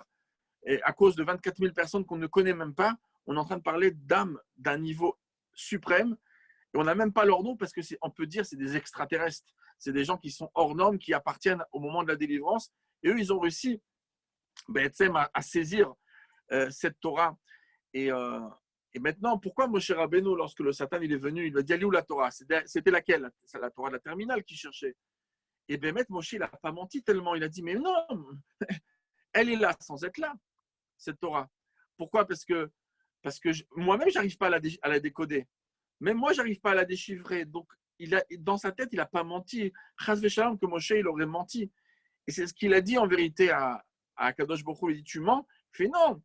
et à cause de 24 000 personnes qu'on ne connaît même pas, on est en train de parler d'âmes d'un niveau suprême, et on n'a même pas leur nom parce qu'on peut dire c'est des extraterrestres, c'est des gens qui sont hors normes, qui appartiennent au moment de la délivrance, et eux ils ont réussi à saisir cette Torah. Et maintenant, pourquoi Moshe Rabbeinu, lorsque le Satan il est venu, il lui a dit, allez où la Torah? C'était laquelle? C'est la Torah de la terminale qu'il cherchait. Et bien, Moshe, il n'a pas menti tellement. Il a dit, mais non, elle est là sans être là, cette Torah. Pourquoi? Parce que moi-même, je n'arrive pas à la décoder. Même moi, je n'arrive pas à la déchiffrer. Donc, dans sa tête, il n'a pas menti. Chas v'shalom que Moshe, il aurait menti. Et c'est ce qu'il a dit en vérité à Kadosh Baruch Hu. Il dit, tu mens? Il fait, non.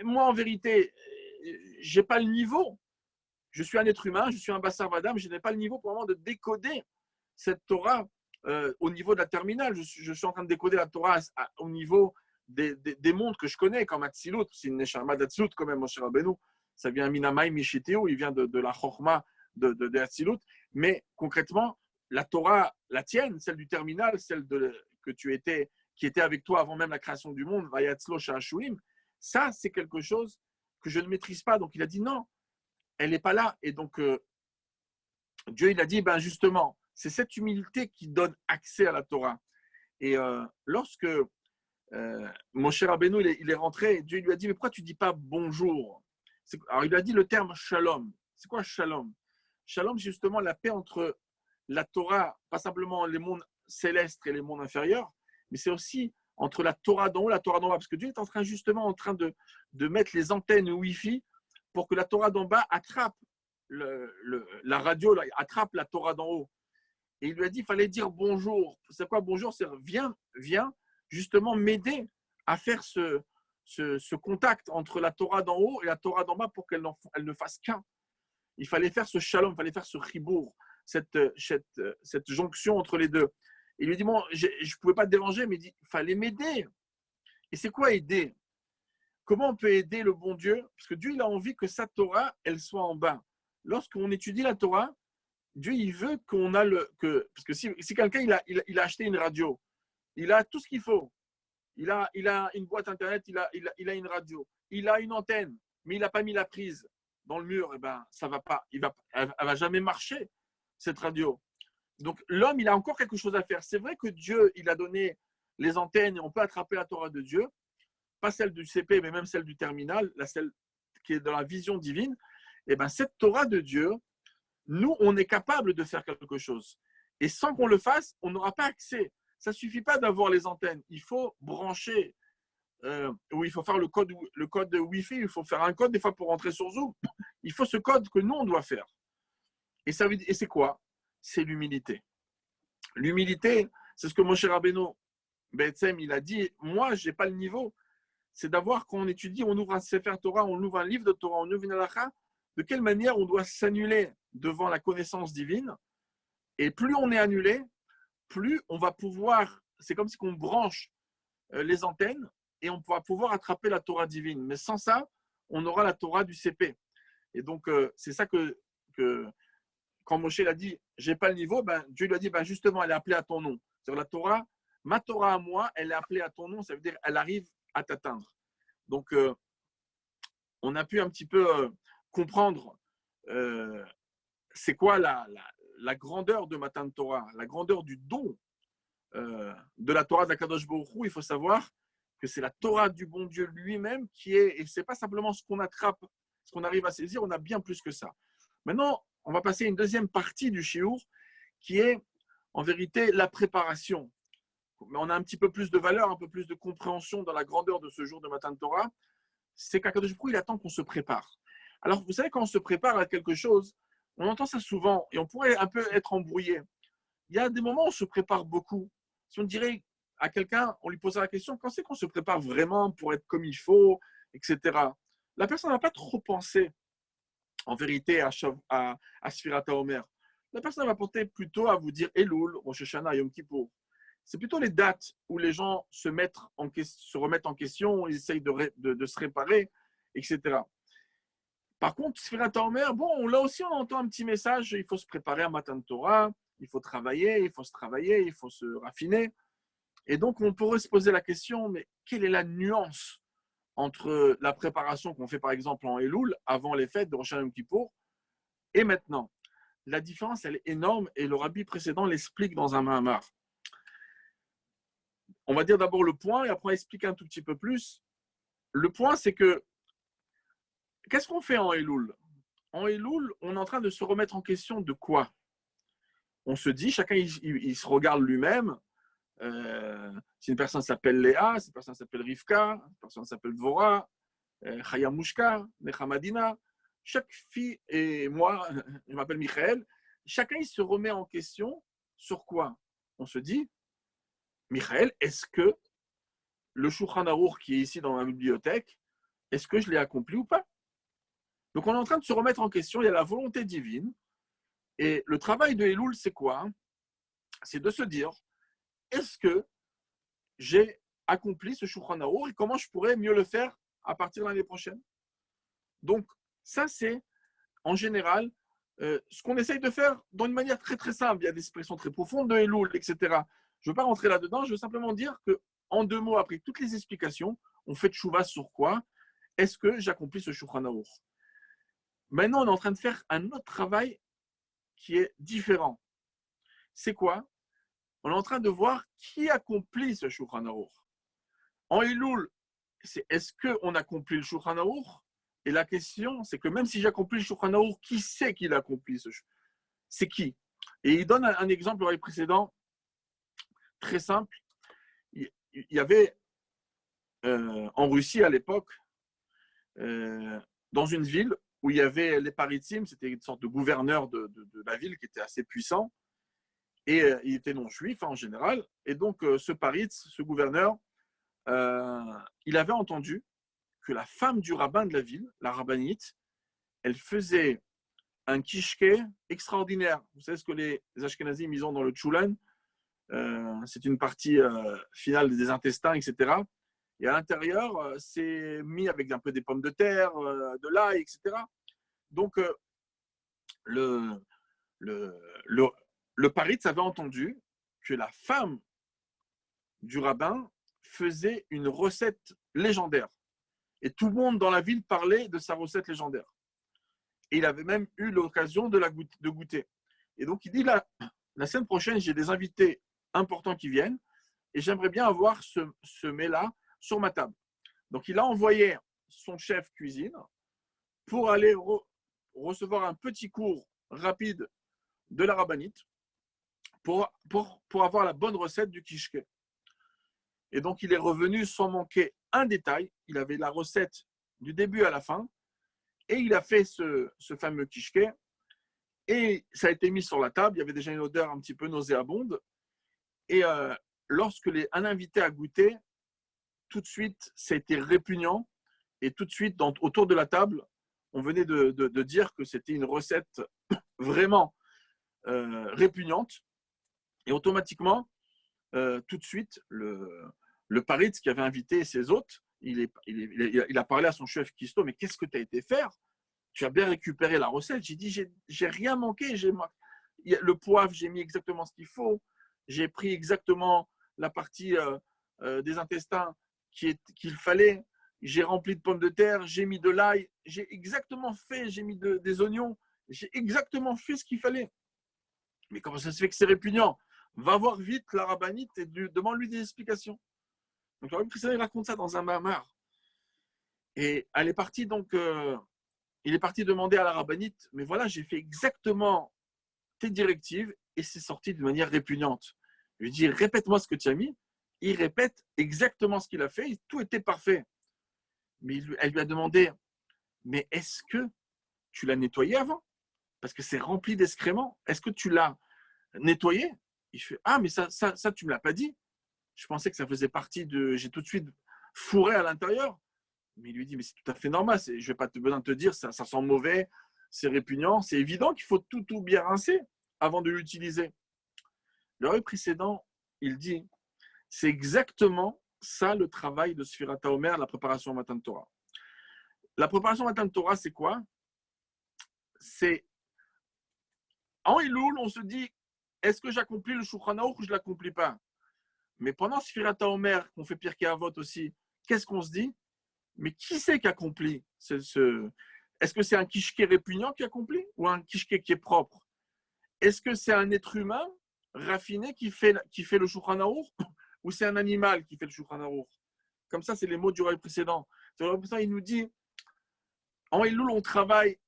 Moi, en vérité, je n'ai pas le niveau. Je suis un être humain, je suis un Bassar Vadam, je n'ai pas le niveau pour le moment de décoder cette Torah au niveau de la terminale. Je suis en train de décoder la Torah au niveau des mondes que je connais, comme Atzilut. C'est une Neshama d'Atzilut, quand même, Moshe Rabbeinu. Ça vient Minamai Mishiteu, il vient de la Chochma de Atzilut. Mais concrètement, la Torah, la tienne, celle du terminal, celle qui était avec toi avant même la création du monde, Vayatzlo Sha'ashuim, ça, c'est quelque chose que je ne maîtrise pas. Donc il a dit non, elle n'est pas là. Et donc Dieu, il a dit, ben justement, c'est cette humilité qui donne accès à la Torah. Et lorsque mon cher Rabbeinu, il est rentré, Dieu lui a dit, mais pourquoi tu ne dis pas bonjour? Alors il lui a dit le terme shalom. C'est quoi shalom? Shalom, c'est justement la paix entre la Torah, pas simplement les mondes célestes et les mondes inférieurs, mais c'est aussi entre la Torah d'en haut et la Torah d'en bas. Parce que Dieu est justement en train de mettre les antennes Wi-Fi pour que la Torah d'en bas attrape la radio, attrape la Torah d'en haut. Et il lui a dit, il fallait dire bonjour. C'est quoi bonjour? C'est viens justement m'aider à faire ce contact entre la Torah d'en haut et la Torah d'en bas pour qu'elle ne fasse qu'un. Il fallait faire ce shalom, il fallait faire ce chibour, cette jonction entre les deux. Il lui dit, bon, je ne pouvais pas te déranger, mais il fallait m'aider. Et c'est quoi aider? Comment on peut aider le bon Dieu? Parce que Dieu, il a envie que sa Torah, elle soit en bas. Lorsqu'on étudie la Torah, Dieu, il veut qu'on a parce que si quelqu'un, il a acheté une radio, il a tout ce qu'il faut. Il a une boîte Internet, il a une radio, il a une antenne, mais il n'a pas mis la prise dans le mur, et ben, ça va pas. Elle va jamais marcher, cette radio. Donc, l'homme, il a encore quelque chose à faire. C'est vrai que Dieu, il a donné les antennes et on peut attraper la Torah de Dieu, pas celle du CP, mais même celle du terminal, celle qui est dans la vision divine. Et ben, cette Torah de Dieu, nous, on est capable de faire quelque chose. Et sans qu'on le fasse, on n'aura pas accès. Ça ne suffit pas d'avoir les antennes. Il faut brancher, ou il faut faire le code de Wi-Fi, il faut faire un code des fois pour rentrer sur Zoom. Il faut ce code que nous, on doit faire. Et c'est quoi? C'est l'humilité. L'humilité, c'est ce que mon cher Rabbeinu, il a dit, moi, je n'ai pas le niveau. C'est d'avoir, quand on étudie, on ouvre un Sefer Torah, on ouvre un livre de Torah, on ouvre une halakha, de quelle manière on doit s'annuler devant la connaissance divine. Et plus on est annulé, plus on va pouvoir, c'est comme si on branche les antennes et on va pouvoir attraper la Torah divine. Mais sans ça, on aura la Torah du CP. Et donc, c'est ça que quand Moshe l'a dit, j'ai pas le niveau, Dieu lui a dit, justement, elle est appelée à ton nom. C'est-à-dire la Torah, ma Torah à moi, elle est appelée à ton nom, ça veut dire elle arrive à t'atteindre. Donc, on a pu un petit peu comprendre c'est quoi la grandeur de Matan Torah, la grandeur du don de la Torah d'Akadosh Baruch Hu. Il faut savoir que c'est la Torah du bon Dieu lui-même qui est, et c'est pas simplement ce qu'on attrape, ce qu'on arrive à saisir, on a bien plus que ça. Maintenant, on va passer à une deuxième partie du shiur qui est en vérité la préparation. Mais on a un petit peu plus de valeur, un peu plus de compréhension dans la grandeur de ce jour de Matan Torah. C'est qu'Akadosh Baruch Hu, il attend qu'on se prépare. Alors, vous savez, quand on se prépare à quelque chose, on entend ça souvent et on pourrait un peu être embrouillé. Il y a des moments où on se prépare beaucoup. Si on dirait à quelqu'un, on lui posera la question, quand c'est qu'on se prépare vraiment pour être comme il faut, etc. La personne n'a pas trop pensé, en vérité, à Sfirat HaOmer. La personne va porter plutôt à vous dire Elul, Rosh Hashanah, Yom Kippour. C'est plutôt les dates où les gens se remettent en question, ils essayent de se réparer, etc. Par contre, Sfirat HaOmer, bon, là aussi, on entend un petit message, il faut se préparer à Matan Torah, il faut travailler, il faut se raffiner. Et donc, on pourrait se poser la question, mais quelle est la nuance entre la préparation qu'on fait, par exemple, en Elul, avant les fêtes de Rosh Hashanah Yom Kippour, et maintenant? La différence, elle est énorme, et le rabbi précédent l'explique dans un Mahamar. On va dire d'abord le point, et après on explique un tout petit peu plus. Le point, c'est que, qu'est-ce qu'on fait en Elul? En Elul, on est en train de se remettre en question de quoi? On se dit, chacun, il se regarde lui-même. Si une personne s'appelle Léa, si une personne s'appelle Rivka, si une personne s'appelle Dvorah, Chayamushka, Nechamadina, chaque fille et moi, je m'appelle Michael, chacun il se remet en question sur quoi? On se dit, Michael, est-ce que le Shulchan Aruch qui est ici dans ma bibliothèque, est-ce que je l'ai accompli ou pas? Donc on est en train de se remettre en question, il y a la volonté divine, et le travail de Elul, c'est quoi? C'est de se dire, est-ce que j'ai accompli ce Shulchan Aruch et comment je pourrais mieux le faire à partir de l'année prochaine? Donc, ça, c'est en général ce qu'on essaye de faire d'une manière très très simple. Il y a des expressions très profondes de Elul, etc. Je ne veux pas rentrer là-dedans, je veux simplement dire qu'en 2 mots, après toutes les explications, on fait tchouva sur quoi? est-ce que j'accomplis ce Shulchan Aruch? Maintenant, on est en train de faire un autre travail qui est différent. C'est quoi? On est en train de voir qui accomplit ce Shulchan Aruch. En Elul, c'est est-ce qu'on accomplit le Shulchan Aruch? Et la question, c'est que même si j'accomplis le Shulchan Aruch, qui c'est qui l'accomplit? C'est qui? Et il donne un exemple dans les précédents, très simple. Il y avait en Russie à l'époque, dans une ville où il y avait les Paritim, c'était une sorte de gouverneur de la ville qui était assez puissant, et il était non-juif en général. Et donc ce Paritz, ce gouverneur, il avait entendu que la femme du rabbin de la ville, la rabbinite, elle faisait un kishke extraordinaire. Vous savez ce que les Ashkenazim ils ont dans le tchoulan, c'est une partie finale des intestins, etc. Et à l'intérieur, c'est mis avec un peu des pommes de terre, de l'ail, etc. Donc, le Paritz avait entendu que la femme du rabbin faisait une recette légendaire. Et tout le monde dans la ville parlait de sa recette légendaire. Et il avait même eu l'occasion de goûter. Et donc, il dit, la semaine prochaine, j'ai des invités importants qui viennent et j'aimerais bien avoir ce mets-là sur ma table. Donc, il a envoyé son chef cuisine pour aller recevoir un petit cours rapide de la rabbinite pour avoir la bonne recette du kishke. Et donc, il est revenu sans manquer un détail. Il avait la recette du début à la fin et il a fait ce fameux kishke et ça a été mis sur la table. Il y avait déjà une odeur un petit peu nauséabonde. Et lorsque un invité a goûté, tout de suite, ça a été répugnant. Et tout de suite, autour de la table, on venait de dire que c'était une recette vraiment répugnante. Et automatiquement, tout de suite, le Paritz qui avait invité ses hôtes, il a parlé à son chef Kisto, mais qu'est-ce que tu as été faire? Tu as bien récupéré la recette. J'ai dit, j'ai rien manqué. Le poivre, j'ai mis exactement ce qu'il faut. J'ai pris exactement la partie des intestins qu'il fallait. J'ai rempli de pommes de terre, j'ai mis de l'ail, j'ai exactement fait, j'ai mis des oignons, j'ai exactement fait ce qu'il fallait. Mais comment ça se fait que c'est répugnant? Va voir vite la rabbinite et demande-lui des explications. Donc le Rabbi il raconte ça dans un mamar. Et elle est partie donc, il est parti demander à la rabbinite, mais voilà, j'ai fait exactement tes directives et c'est sorti de manière répugnante. Je lui dis, répète-moi ce que tu as mis. Il répète exactement ce qu'il a fait, tout était parfait. Mais elle lui a demandé, mais est-ce que tu l'as nettoyé avant? Parce que c'est rempli d'excréments. Est-ce que tu l'as nettoyé? Il fait, ah, mais ça tu ne me l'as pas dit. Je pensais que ça faisait partie de... J'ai tout de suite fourré à l'intérieur. Mais il lui dit, mais c'est tout à fait normal. Je ne vais pas besoin de te dire, ça sent mauvais, c'est répugnant. C'est évident qu'il faut tout bien rincer avant de l'utiliser. Le rêve précédent, il dit, c'est exactement ça le travail de Sfirat HaOmer, la préparation au matin de Torah. La préparation au matin de Torah, c'est quoi? C'est en Elul, on se dit, est-ce que j'accomplis le Shulchan Aruch ou je ne l'accomplis pas? Mais pendant Sfirat HaOmer, qu'on fait Pirkei Avot aussi, qu'est-ce qu'on se dit? Mais qui c'est qui accomplit Est-ce que c'est un kishke répugnant qui accomplit ou un kishke qui est propre? Est-ce que c'est un être humain raffiné qui fait le Shulchan Aruch ou c'est un animal qui fait le Shulchan Aruch? Comme ça, c'est les mots du rêve précédent. Le rêve précédent, il nous dit, en Elul, on travaille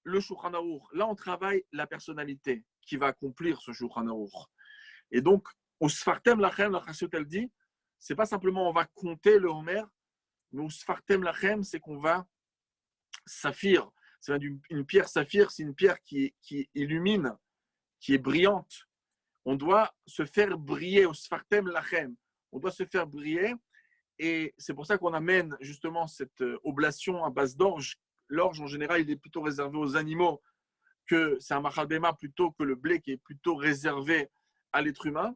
le Shulchan Aruch. Là, on travaille la personnalité qui va accomplir ce Shulchan Aruch. Et donc, au Sfartem Lachem, la Chassidut, elle dit, c'est pas simplement on va compter le Homer, mais au Sfartem Lachem, c'est qu'on va saphir. C'est une pierre saphir, c'est une pierre qui illumine, qui est brillante. On doit se faire briller au Sfartem Lachem. On doit se faire briller. Et c'est pour ça qu'on amène justement cette oblation à base d'orge. L'orge, en général, il est plutôt réservé aux animaux, que c'est un machal béma plutôt que le blé qui est plutôt réservé à l'être humain.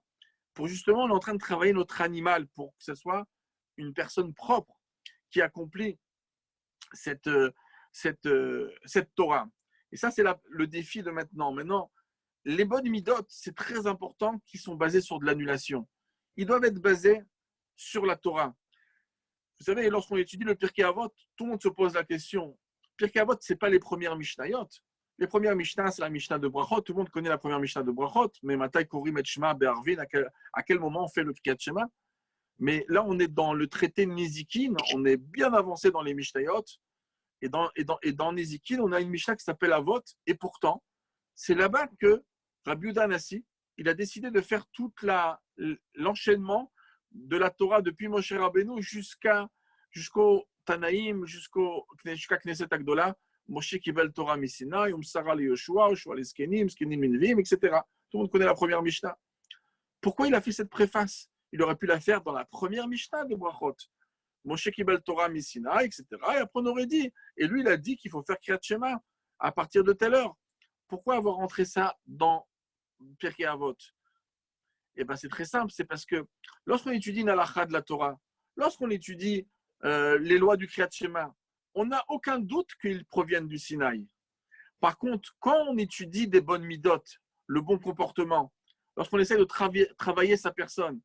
Pour justement, on est en train de travailler notre animal pour que ce soit une personne propre qui accomplit cette Torah. Et ça, c'est le défi de maintenant. Maintenant, les bonnes midot, c'est très important qu'ils sont basés sur de l'annulation. Ils doivent être basés sur la Torah. Vous savez, lorsqu'on étudie le Pirkei Avot, tout le monde se pose la question. Pirkei Avot, ce n'est pas les premières Mishnayot. Les premières Mishnah, c'est la Mishnah de Brachot. Tout le monde connaît la première Mishnah de Brachot. Mais Matai Korim et Shema Be'arvin, à quel moment on fait le Kriyat Shema? Mais là, on est dans le traité de Nizikin. On est bien avancé dans les Mishnayot. Et dans Nizikin, on a une Mishnah qui s'appelle Avot. Et pourtant, c'est là-bas que Rabbi Yehuda Hanassi, il a décidé de faire tout l'enchaînement de la Torah depuis Moshe Rabbeinu jusqu'au Tanaïm, jusqu'à Knesset Agdola, Moshe Kibel Torah Misina, Sara le Yoshua, Yoshua le Skenim, Skenim Minvim, etc. Tout le monde connaît la première Mishnah. Pourquoi il a fait cette préface? Il aurait pu la faire dans la première Mishnah de Brachot. Moshe Kibel Torah Misina, etc. Et après on aurait dit. Et lui, il a dit qu'il faut faire Kriyat Shema à partir de telle heure. Pourquoi avoir rentré ça dans Pirkei Avot? Eh bien, c'est très simple, c'est parce que lorsqu'on étudie une halakha de la Torah, lorsqu'on étudie les lois du Kriyat Shema, on n'a aucun doute qu'ils proviennent du Sinaï. Par contre, quand on étudie des bonnes midot, le bon comportement, lorsqu'on essaie de travailler sa personne,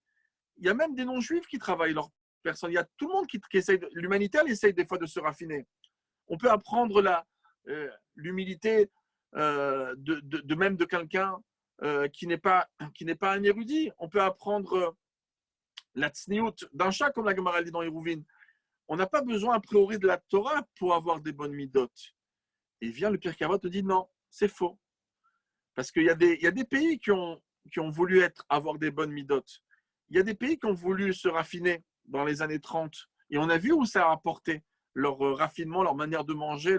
il y a même des non-juifs qui travaillent leur personne. Il y a tout le monde qui essaye, l'humanité, elle essaye des fois de se raffiner. On peut apprendre l'humilité même de quelqu'un qui n'est pas un érudit. On peut apprendre la tsniout d'un chat, comme la Gemara dit dans Hérouvin. On n'a pas besoin a priori de la Torah pour avoir des bonnes midot. Et vient le Pirkei Avot te dit non, c'est faux. Parce qu'il y a des pays qui ont voulu avoir des bonnes midot. Il y a des pays qui ont voulu se raffiner dans les années 30. Et on a vu où ça a apporté leur raffinement, leur manière de manger,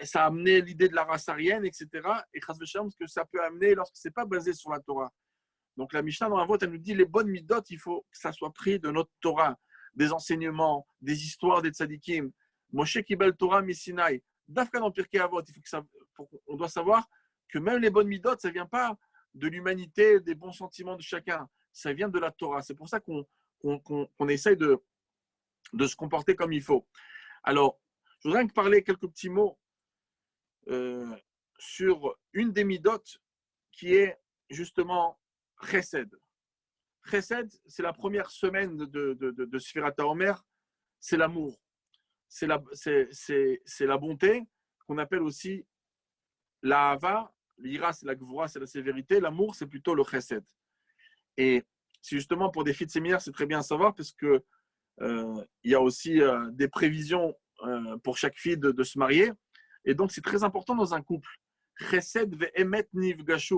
ça a amené l'idée de la race aryenne, etc. Et chas v'shalom, ce que ça peut amener lorsque ce n'est pas basé sur la Torah. Donc la Mishnah dans la vote, elle nous dit les bonnes midot, il faut que ça soit pris de notre Torah, des enseignements, des histoires des tzadikim. Moshe Kibel Torah Misinaï. Dafka dans Pirkei Avot, on doit savoir que même les bonnes midot, ça ne vient pas de l'humanité, des bons sentiments de chacun. Ça vient de la Torah. C'est pour ça qu'on essaye de se comporter comme il faut. Alors, je voudrais parler quelques petits mots sur une des midot qui est justement Chesed. Chesed, c'est la première semaine de Sfirat HaOmer, c'est l'amour. C'est la bonté qu'on appelle aussi la Hava. L'Ira, c'est la Gvura, c'est la sévérité. L'amour, c'est plutôt le Chesed. Et c'est justement pour des filles de séminaire, c'est très bien à savoir parce que il y a aussi des prévisions pour chaque fille de se marier. Et donc, c'est très important dans un couple. Chesed ve'emet nivgashu.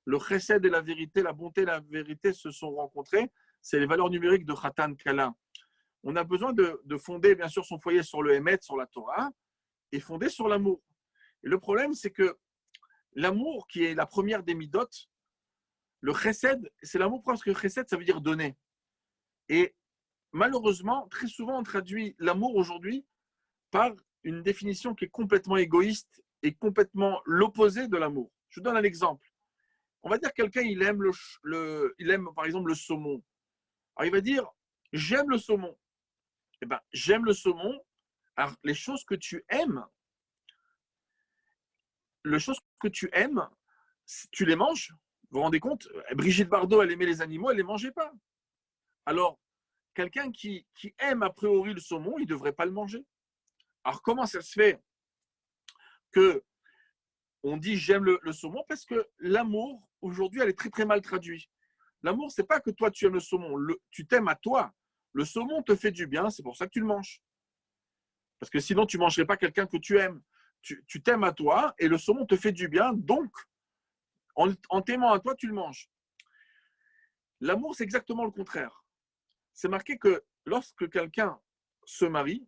Le chesed et la vérité, la bonté et la vérité se sont rencontrés. C'est les valeurs numériques de Khatan Kala. On a besoin de fonder, bien sûr, son foyer sur le Emet, sur la Torah, et fonder sur l'amour. Et le problème, c'est que l'amour, qui est la première des midot, le chesed, c'est l'amour parce que chesed, ça veut dire donner. Et malheureusement, très souvent, on traduit l'amour aujourd'hui par une définition qui est complètement égoïste et complètement l'opposé de l'amour. Je vous donne un exemple. On va dire que quelqu'un, il aime par exemple le saumon. Alors, il va dire, j'aime le saumon. Eh bien, j'aime le saumon. Alors, les choses que tu aimes, tu les manges. Vous vous rendez compte? Brigitte Bardot, elle aimait les animaux, elle ne les mangeait pas. Alors, quelqu'un qui aime a priori le saumon, il ne devrait pas le manger. Alors, comment ça se fait que on dit j'aime le saumon? Parce que l'amour, aujourd'hui, elle est très très mal traduite. L'amour, ce n'est pas que toi tu aimes le saumon, tu t'aimes à toi. Le saumon te fait du bien, c'est pour ça que tu le manges. Parce que sinon, tu ne mangerais pas quelqu'un que tu aimes. Tu t'aimes à toi et le saumon te fait du bien, donc en t'aimant à toi, tu le manges. L'amour, c'est exactement le contraire. C'est marqué que lorsque quelqu'un se marie,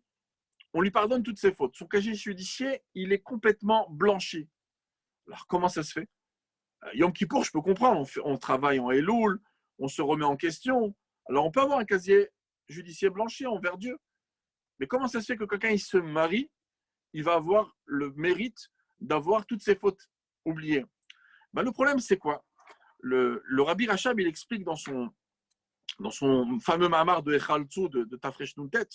on lui pardonne toutes ses fautes. Son casier judiciaire, il est complètement blanchi. Alors, comment ça se fait? Yom Kippour, je peux comprendre, on travaille en Elul, on se remet en question. Alors, on peut avoir un casier judiciaire blanchi envers Dieu. Mais comment ça se fait que quelqu'un il se marie, il va avoir le mérite d'avoir toutes ses fautes oubliées? Le problème, c'est quoi? Le Rabbi Rachab, il explique dans son fameux Mahamar de Echaltzu, de Tafresh Nuntet,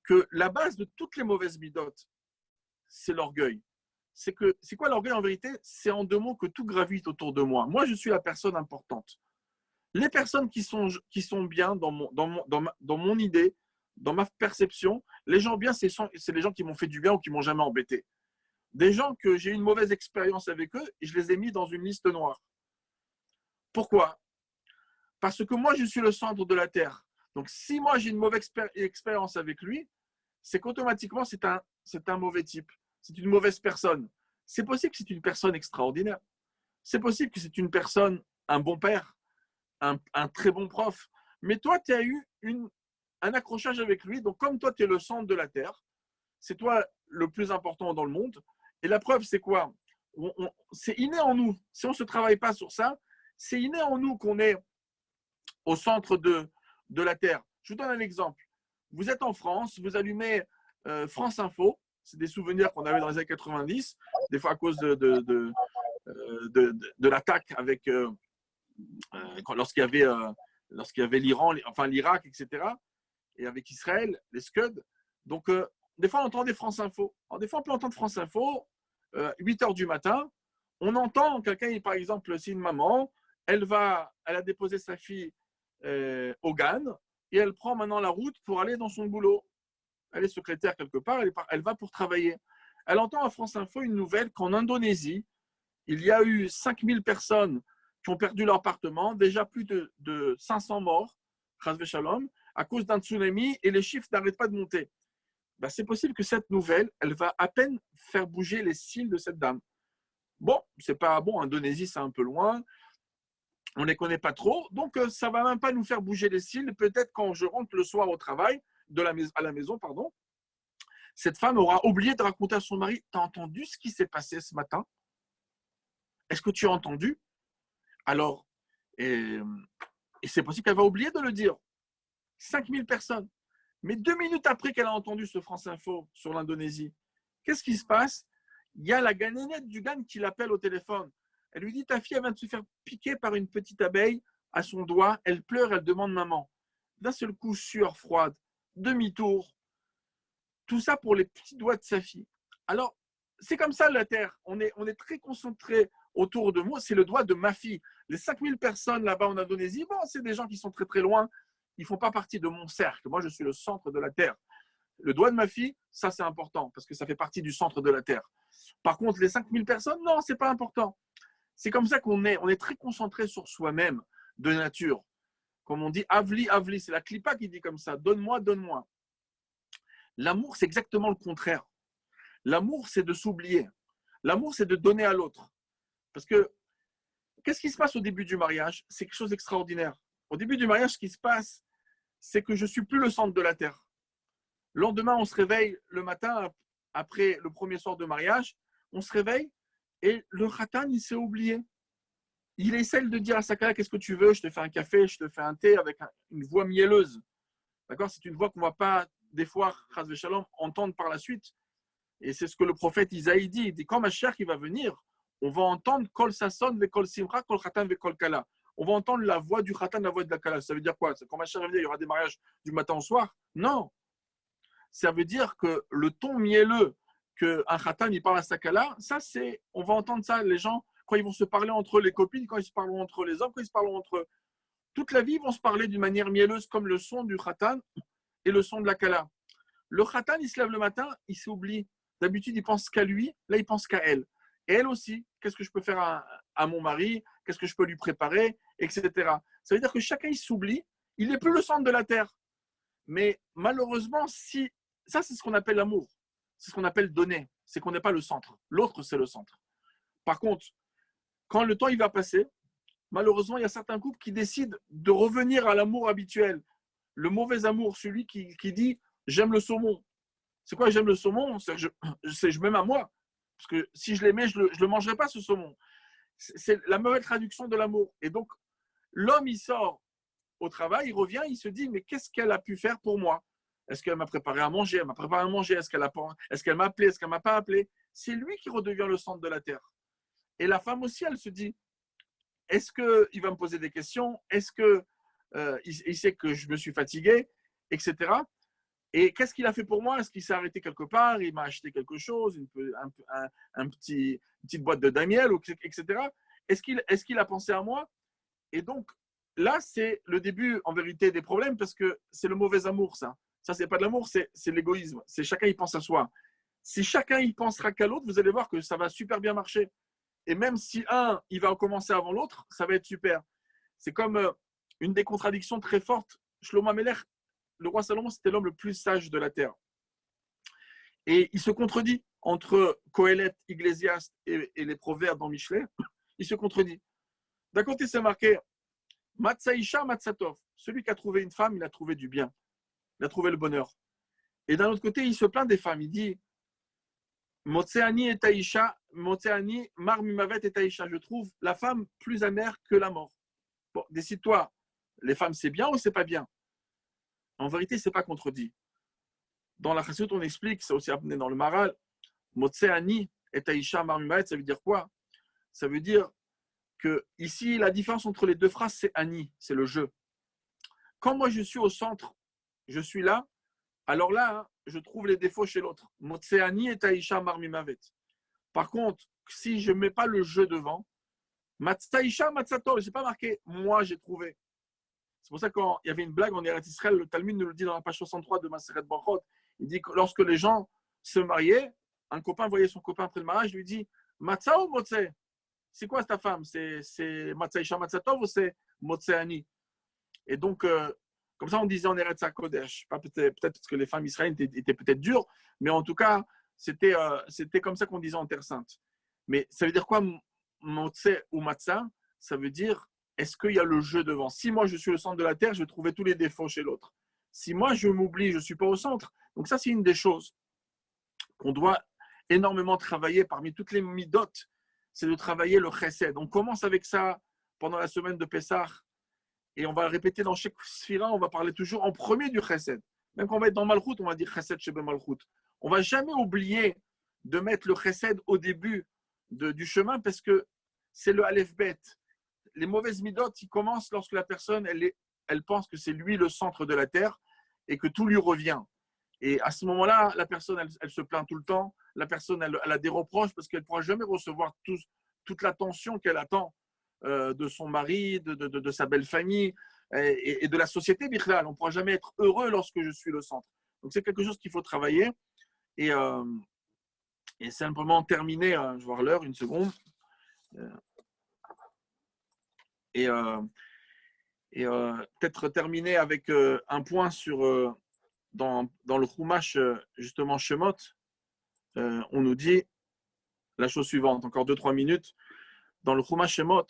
que la base de toutes les mauvaises midot, c'est l'orgueil. C'est quoi l'orgueil en vérité? C'est en deux mots que tout gravite autour de moi. Moi, je suis la personne importante. Les personnes qui sont bien dans mon idée, dans ma perception, les gens bien, c'est les gens qui m'ont fait du bien ou qui m'ont jamais embêté. Des gens que j'ai eu une mauvaise expérience avec eux, et je les ai mis dans une liste noire. Pourquoi? Parce que moi, je suis le centre de la Terre. Donc, si moi, j'ai une mauvaise expérience avec lui, c'est qu'automatiquement, c'est un mauvais type. C'est une mauvaise personne. C'est possible que c'est une personne extraordinaire. C'est possible que c'est une personne, un bon père, un très bon prof. Mais toi, tu as eu un accrochage avec lui. Donc, comme toi, tu es le centre de la Terre, c'est toi le plus important dans le monde. Et la preuve, c'est quoi? C'est inné en nous. Si on ne se travaille pas sur ça, c'est inné en nous qu'on est au centre de la Terre. Je vous donne un exemple. Vous êtes en France, vous allumez France Info. C'est des souvenirs qu'on avait dans les années 90, des fois à cause de l'attaque avec lorsqu'il y avait l'Iran, enfin l'Irak, etc. Et avec Israël, les Scud. Donc, des fois, on entend des France Info. Alors, des fois, on peut entendre France Info, 8 heures du matin. On entend quelqu'un, par exemple, c'est une maman, elle a déposé sa fille au GAN et elle prend maintenant la route pour aller dans son boulot. Elle est secrétaire quelque part, elle va pour travailler. Elle entend à France Info une nouvelle qu'en Indonésie, il y a eu 5000 personnes qui ont perdu leur appartement, déjà plus de 500 morts, Chazve Shalom, à cause d'un tsunami et les chiffres n'arrêtent pas de monter. Ben, c'est possible que cette nouvelle, elle va à peine faire bouger les cils de cette dame. Bon, c'est pas bon, Indonésie, c'est un peu loin, on ne les connaît pas trop, donc ça ne va même pas nous faire bouger les cils. Peut-être quand je rentre le soir au travail, à la maison, pardon, cette femme aura oublié de raconter à son mari, t'as entendu ce qui s'est passé ce matin? Est-ce que tu as entendu? Alors, et c'est possible qu'elle va oublier de le dire. 5000 personnes. Mais 2 minutes après qu'elle a entendu ce France Info sur l'Indonésie, qu'est-ce qui se passe? Il y a la ganénette du GAN qui l'appelle au téléphone. Elle lui dit, ta fille, elle vient de se faire piquer par une petite abeille à son doigt. Elle pleure, elle demande maman. D'un seul coup, sueur froide, demi-tour. Tout ça pour les petits doigts de sa fille. Alors, c'est comme ça la Terre. On est très concentré autour de moi. C'est le doigt de ma fille. Les 5000 personnes là-bas en Indonésie, bon, c'est des gens qui sont très très loin. Ils ne font pas partie de mon cercle. Moi, je suis le centre de la Terre. Le doigt de ma fille, ça c'est important parce que ça fait partie du centre de la Terre. Par contre, les 5000 personnes, non, ce n'est pas important. C'est comme ça qu'on est. On est très concentré sur soi-même de nature. Comme on dit, avli, avli. C'est la clipa qui dit comme ça. Donne-moi, donne-moi. L'amour, c'est exactement le contraire. L'amour, c'est de s'oublier. L'amour, c'est de donner à l'autre. Parce que, qu'est-ce qui se passe au début du mariage? C'est quelque chose d'extraordinaire. Au début du mariage, ce qui se passe, c'est que je ne suis plus le centre de la Terre. Le lendemain, on se réveille le matin, après le premier soir de mariage, on se réveille et le khatan, il s'est oublié. Il essaie de dire à sa kala, qu'est-ce que tu veux? Je te fais un café, je te fais un thé avec une voix mielleuse. D'accord? C'est une voix qu'on ne va pas, des fois, Chaz Shalom, entendre par la suite. Et c'est ce que le prophète Isaïe dit. Il dit, quand Mashiach qui va venir, on va entendre Kol Sasson, ve Kol Simcha, Kol Khatan, ve Kol Kala. On va entendre la voix du Khatan, la voix de la Kala. Ça veut dire quoi? Quand Mashiach va venir, il y aura des mariages du matin au soir? Non. Ça veut dire que le ton mielleux qu'un Khatan, il parle à sa Kala, ça c'est, on va entendre ça, les gens, quand ils vont se parler entre eux, les copines, quand ils se parleront entre eux, les hommes, quand ils se parleront entre eux. Toute la vie, ils vont se parler d'une manière mielleuse comme le son du Khatan et le son de la Kala. Le Khatan, il se lève le matin, il s'oublie. D'habitude, il pense qu'à lui, là, il pense qu'à elle. Et elle aussi, qu'est-ce que je peux faire à mon mari? Qu'est-ce que je peux lui préparer? Etc. Ça veut dire que chacun, il s'oublie. Il n'est plus le centre de la Terre. Mais malheureusement, ça, c'est ce qu'on appelle l'amour. C'est ce qu'on appelle donner. C'est qu'on n'est pas le centre. L'autre, c'est le centre. Par contre, quand le temps il va passer, malheureusement, il y a certains couples qui décident de revenir à l'amour habituel. Le mauvais amour, celui qui dit « j'aime le saumon ». C'est quoi j'aime le saumon? Je m'aime à moi. Parce que si je l'aimais, je ne le mangerais pas, ce saumon. C'est la mauvaise traduction de l'amour. Et donc, l'homme, il sort au travail, il revient, il se dit, mais qu'est-ce qu'elle a pu faire pour moi? Est-ce qu'elle m'a préparé à manger? Elle m'a préparé à manger. Est-ce qu'elle m'a appelé? Est-ce qu'elle ne m'a pas appelé? C'est lui qui redevient le centre de la Terre. Et la femme aussi, elle se dit, est-ce qu'il va me poser des questions? Est-ce qu'il sait que je me suis fatigué? Etc. Et qu'est-ce qu'il a fait pour moi? Est-ce qu'il s'est arrêté quelque part? Il m'a acheté quelque chose, une petite boîte de Damiel, etc. Est-ce qu'il a pensé à moi? Et donc, là, c'est le début, en vérité, des problèmes parce que c'est le mauvais amour, ça. Ça, c'est pas de l'amour, c'est l'égoïsme. C'est chacun, il pense à soi. Si chacun, il pensera qu'à l'autre, vous allez voir que ça va super bien marcher. Et même si un, il va commencer avant l'autre, ça va être super. C'est comme une des contradictions très fortes. Shlomo Amelech, le roi Salomon, c'était l'homme le plus sage de la terre. Et il se contredit entre Kohelet, Ecclésiaste et les proverbes dans Michelet. Il se contredit. D'un côté, c'est marqué Matzaïcha, Matzatov. Celui qui a trouvé une femme, il a trouvé du bien. Il a trouvé le bonheur. Et d'un autre côté, il se plaint des femmes. Il dit Motseani et Taïcha, Motseani, Mar Mimavet et Taïcha. Je trouve la femme plus amère que la mort. Bon, décide-toi, les femmes, c'est bien ou c'est pas bien? En vérité, c'est pas contredit. Dans la Chassidut, on explique, c'est aussi amené dans le Maral, Motseani et Taïcha, Mar Mimavet, ça veut dire quoi? Ça veut dire que ici, la différence entre les deux phrases, c'est Ani, c'est le jeu. Quand moi, je suis au centre, je suis là, alors là, hein, je trouve les défauts chez l'autre. Motseani et Taïcha Marmimavet. Par contre, si je ne mets pas le jeu devant, Taïcha Matzato, je n'ai pas marqué moi j'ai trouvé. C'est pour ça qu'il y avait une blague en Eretz Israël, le Talmud nous le dit dans la page 63 de Maseret Brachot. Il dit que lorsque les gens se mariaient, un copain voyait son copain après le mariage, lui dit Matza ou Motse? C'est quoi ta femme? C'est Matzaïcha Matzatov ou c'est Motseani? Et donc, comme ça, on disait en Eretz HaKodesh. Peut-être parce que les femmes israéliennes étaient peut-être dures, mais en tout cas, c'était comme ça qu'on disait en Terre Sainte. Mais ça veut dire quoi, Motse ou Matzah? Ça veut dire, est-ce qu'il y a le jeu devant? Si moi, je suis au centre de la Terre, je vais trouver tous les défauts chez l'autre. Si moi, je m'oublie, je ne suis pas au centre. Donc ça, c'est une des choses qu'on doit énormément travailler parmi toutes les midotes, c'est de travailler le chesed. On commence avec ça pendant la semaine de Pessah. Et on va le répéter dans chaque sphira, on va parler toujours en premier du chesed. Même quand on va être dans Malchut, on va dire chesed shebe Malchut. On ne va jamais oublier de mettre le chesed au début du chemin parce que c'est le aleph bet. Les mauvaises midot, ils commencent lorsque la personne, elle pense que c'est lui le centre de la terre et que tout lui revient. Et à ce moment-là, la personne, elle se plaint tout le temps. La personne, elle a des reproches parce qu'elle ne pourra jamais recevoir toute l'attention qu'elle attend de son mari, de sa belle famille et de la société bichlal. On ne pourra jamais être heureux lorsque je suis le centre. Donc c'est quelque chose qu'il faut travailler et simplement terminer, je vais voir l'heure, une seconde, peut-être terminer avec un point sur dans le Chumash justement Shemot, on nous dit la chose suivante, encore 2-3 minutes. Dans le Chumash Shemot,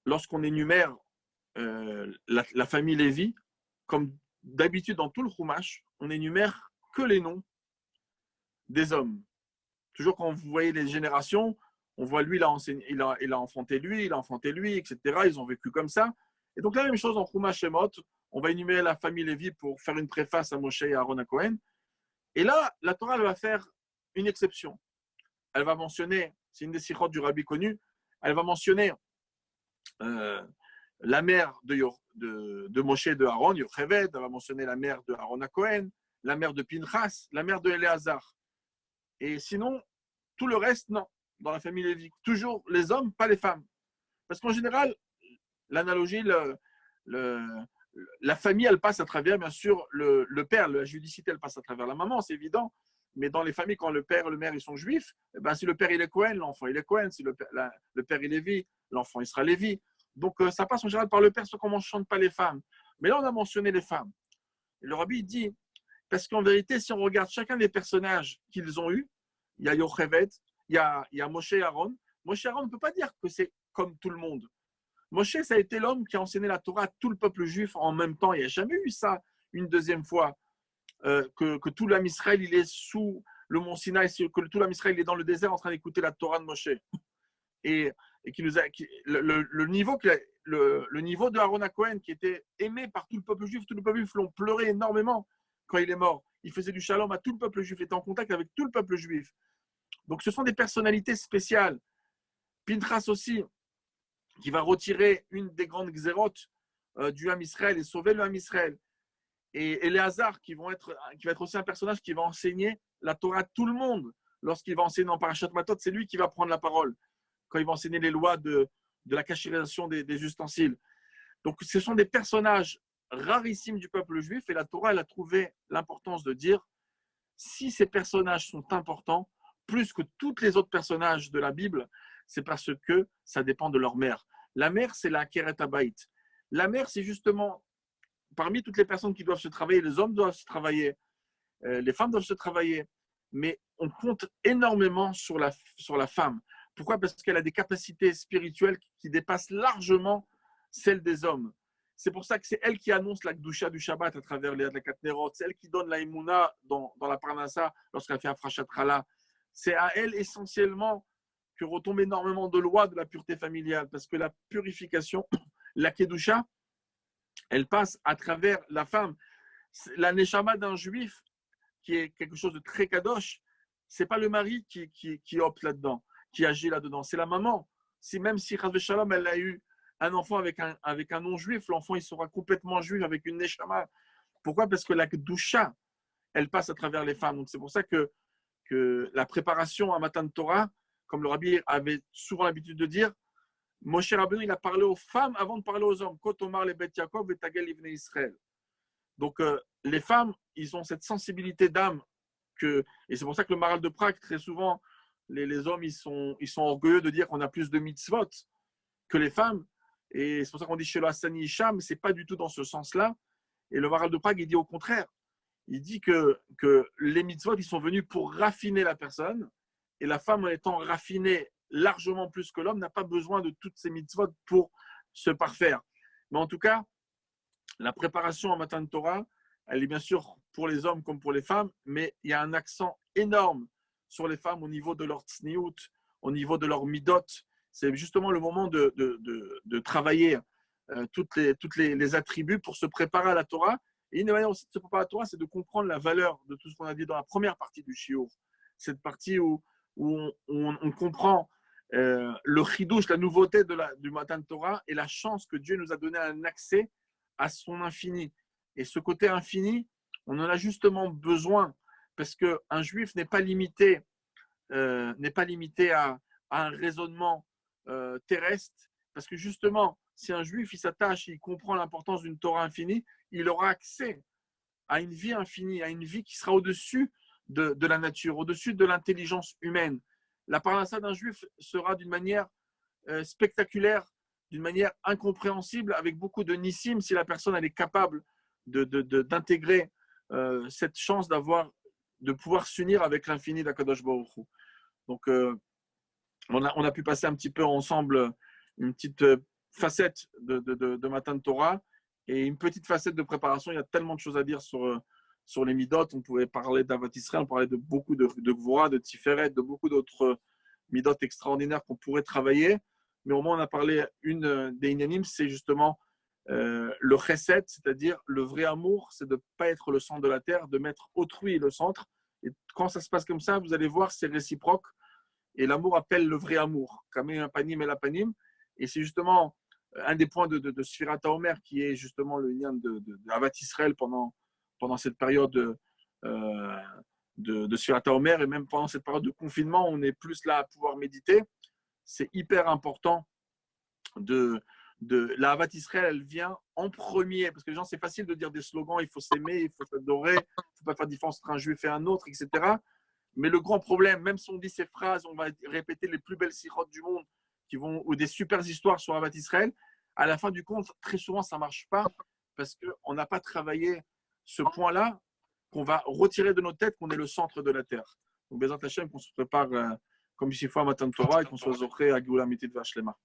lorsqu'on énumère la famille Lévi, comme d'habitude dans tout le Chumash, on énumère que les noms des hommes. Toujours quand vous voyez les générations, on voit lui, il a enfanté lui, etc. Ils ont vécu comme ça. Et donc la même chose en Chumash Shemot, on va énumérer la famille Lévi pour faire une préface à Moshe et à Aaron Cohen. Et là, la Torah elle va faire une exception. Elle va mentionner, c'est une des sirotes du Rabbi connu, elle va mentionner la mère de Moshe et de Aaron, Yocheved, elle va mentionner la mère de Aaron Cohen, la mère de Pinchas, la mère de Éléazar. Et sinon, tout le reste, non, dans la famille Lévi. Toujours les hommes, pas les femmes. Parce qu'en général, l'analogie, la famille, elle passe à travers, bien sûr, le père, la judicité, elle passe à travers la maman, c'est évident. Mais dans les familles, quand le père et le mère ils sont juifs, eh ben, si le père il est Cohen, l'enfant il est Cohen. Si le père il est Lévi, l'enfant il sera Lévi. Donc ça passe en général par le père, sauf qu'on ne mentionne pas les femmes. Mais là, on a mentionné les femmes. Et le Rabbi dit, parce qu'en vérité, si on regarde chacun des personnages qu'ils ont eus, il y a Yocheved, il y a Moshe et Aaron. Moshe et Aaron, on ne peut pas dire que c'est comme tout le monde. Moshe, ça a été l'homme qui a enseigné la Torah à tout le peuple juif en même temps. Il n'y a jamais eu ça une deuxième fois. Que tout l'âme Israël il est sous le mont Sinaï, que tout l'âme Israël il est dans le désert en train d'écouter la Torah de Moshe. Et qui nous a, le niveau de Aaron Cohen qui était aimé par tout le peuple juif l'ont pleuré énormément quand il est mort. Il faisait du shalom à tout le peuple juif, il était en contact avec tout le peuple juif. Donc ce sont des personnalités spéciales. Pinchas aussi, qui va retirer une des grandes xérotes du Ham Israël et sauver le Ham Israël. Et Éléazar, qui va être aussi un personnage qui va enseigner la Torah à tout le monde. Lorsqu'il va enseigner en Parashat Matot, c'est lui qui va prendre la parole quand il va enseigner les lois de la cachérisation des ustensiles. Donc, ce sont des personnages rarissimes du peuple juif. Et la Torah, elle a trouvé l'importance de dire, si ces personnages sont importants, plus que tous les autres personnages de la Bible, c'est parce que ça dépend de leur mère. La mère, c'est la Keret Habayit. La mère, c'est justement, parmi toutes les personnes qui doivent se travailler, les hommes doivent se travailler, les femmes doivent se travailler, mais on compte énormément sur la femme. Pourquoi? Parce qu'elle a des capacités spirituelles qui dépassent largement celles des hommes. C'est pour ça que c'est elle qui annonce la Gdusha du Shabbat à travers la Katnerot. C'est elle qui donne la Emouna dans la Parnassa lorsqu'elle fait Afrashat Chala. C'est à elle essentiellement que retombe énormément de lois de la pureté familiale, parce que la purification, la Kedusha, elle passe à travers la femme. La Neshama d'un juif, qui est quelque chose de très kadosh, c'est pas le mari qui opte là-dedans, qui agit là-dedans, c'est la maman. Même si Chas v'Shalom, elle a eu un enfant avec un non-juif, l'enfant il sera complètement juif avec une Neshama. Pourquoi? Parce que la Kedusha, elle passe à travers les femmes. Donc c'est pour ça que la préparation à Matan Torah, comme le Rabbi avait souvent l'habitude de dire, Moshe Rabbeinu, il a parlé aux femmes avant de parler aux hommes. Kotomar le Bet Yaakov et Tagel Ivnei Israël. Donc, les femmes, ils ont cette sensibilité d'âme et c'est pour ça que le Maral de Prague, très souvent, les hommes, ils sont orgueilleux de dire qu'on a plus de mitzvot que les femmes. Et c'est pour ça qu'on dit chez le Hassani Isham, c'est pas du tout dans ce sens-là. Et le Maral de Prague, il dit au contraire. Il dit que les mitzvot, ils sont venus pour raffiner la personne. Et la femme, en étant raffinée largement plus que l'homme, n'a pas besoin de toutes ces mitzvot pour se parfaire. Mais en tout cas, la préparation en Matan Torah, elle est bien sûr pour les hommes comme pour les femmes, mais il y a un accent énorme sur les femmes au niveau de leur tzniout, au niveau de leur midot. C'est justement le moment de travailler toutes les attributs pour se préparer à la Torah. Et une manière aussi de se préparer à la Torah, c'est de comprendre la valeur de tout ce qu'on a dit dans la première partie du shiur. Cette partie où on comprend le chidouche, la nouveauté du Matan Torah et la chance que Dieu nous a donné un accès à son infini. Et ce côté infini, on en a justement besoin parce qu'un juif n'est pas limité à un raisonnement terrestre, parce que justement, si un juif il s'attache, il comprend l'importance d'une Torah infinie, il aura accès à une vie infinie, à une vie qui sera au-dessus de la nature, au-dessus de l'intelligence humaine. La parnassa d'un juif sera d'une manière spectaculaire, d'une manière incompréhensible, avec beaucoup de nissim, si la personne elle est capable d'intégrer cette chance de pouvoir s'unir avec l'infini d'Akadosh Baruch Hu. Donc, on a pu passer un petit peu ensemble une petite facette de Matan Torah et une petite facette de préparation. Il y a tellement de choses à dire sur les midot. On pouvait parler d'Avat Israël, on parlait de beaucoup de Gvora, de Tiferet, de beaucoup d'autres midot extraordinaires qu'on pourrait travailler. Mais au moins, on a parlé une des inanimes, c'est justement le chesed, c'est-à-dire le vrai amour, c'est de ne pas être le centre de la terre, de mettre autrui le centre. Et quand ça se passe comme ça, vous allez voir, c'est réciproque. Et l'amour appelle le vrai amour, Kamei Panim et la Panim. Et c'est justement un des points de Sfirat HaOmer qui est justement le lien de Avat Israël pendant cette période de Sfirat HaOmer et même pendant cette période de confinement, on est plus là à pouvoir méditer. C'est hyper important la Avat Israël, elle vient en premier, parce que les gens, c'est facile de dire des slogans, il faut s'aimer, il faut s'adorer, il ne faut pas faire de différence entre un juif et un autre, etc. Mais le grand problème, même si on dit ces phrases, on va répéter les plus belles sirotes du monde ou des super histoires sur Avat Israël, à la fin du compte, très souvent, ça ne marche pas parce qu'on n'a pas travaillé ce point-là qu'on va retirer de nos têtes, qu'on est le centre de la terre. Donc, Bezat Hashem, qu'on se prépare comme ici fois à Matan Torah et qu'on soit zoré à Géoula Mitit Vashlema.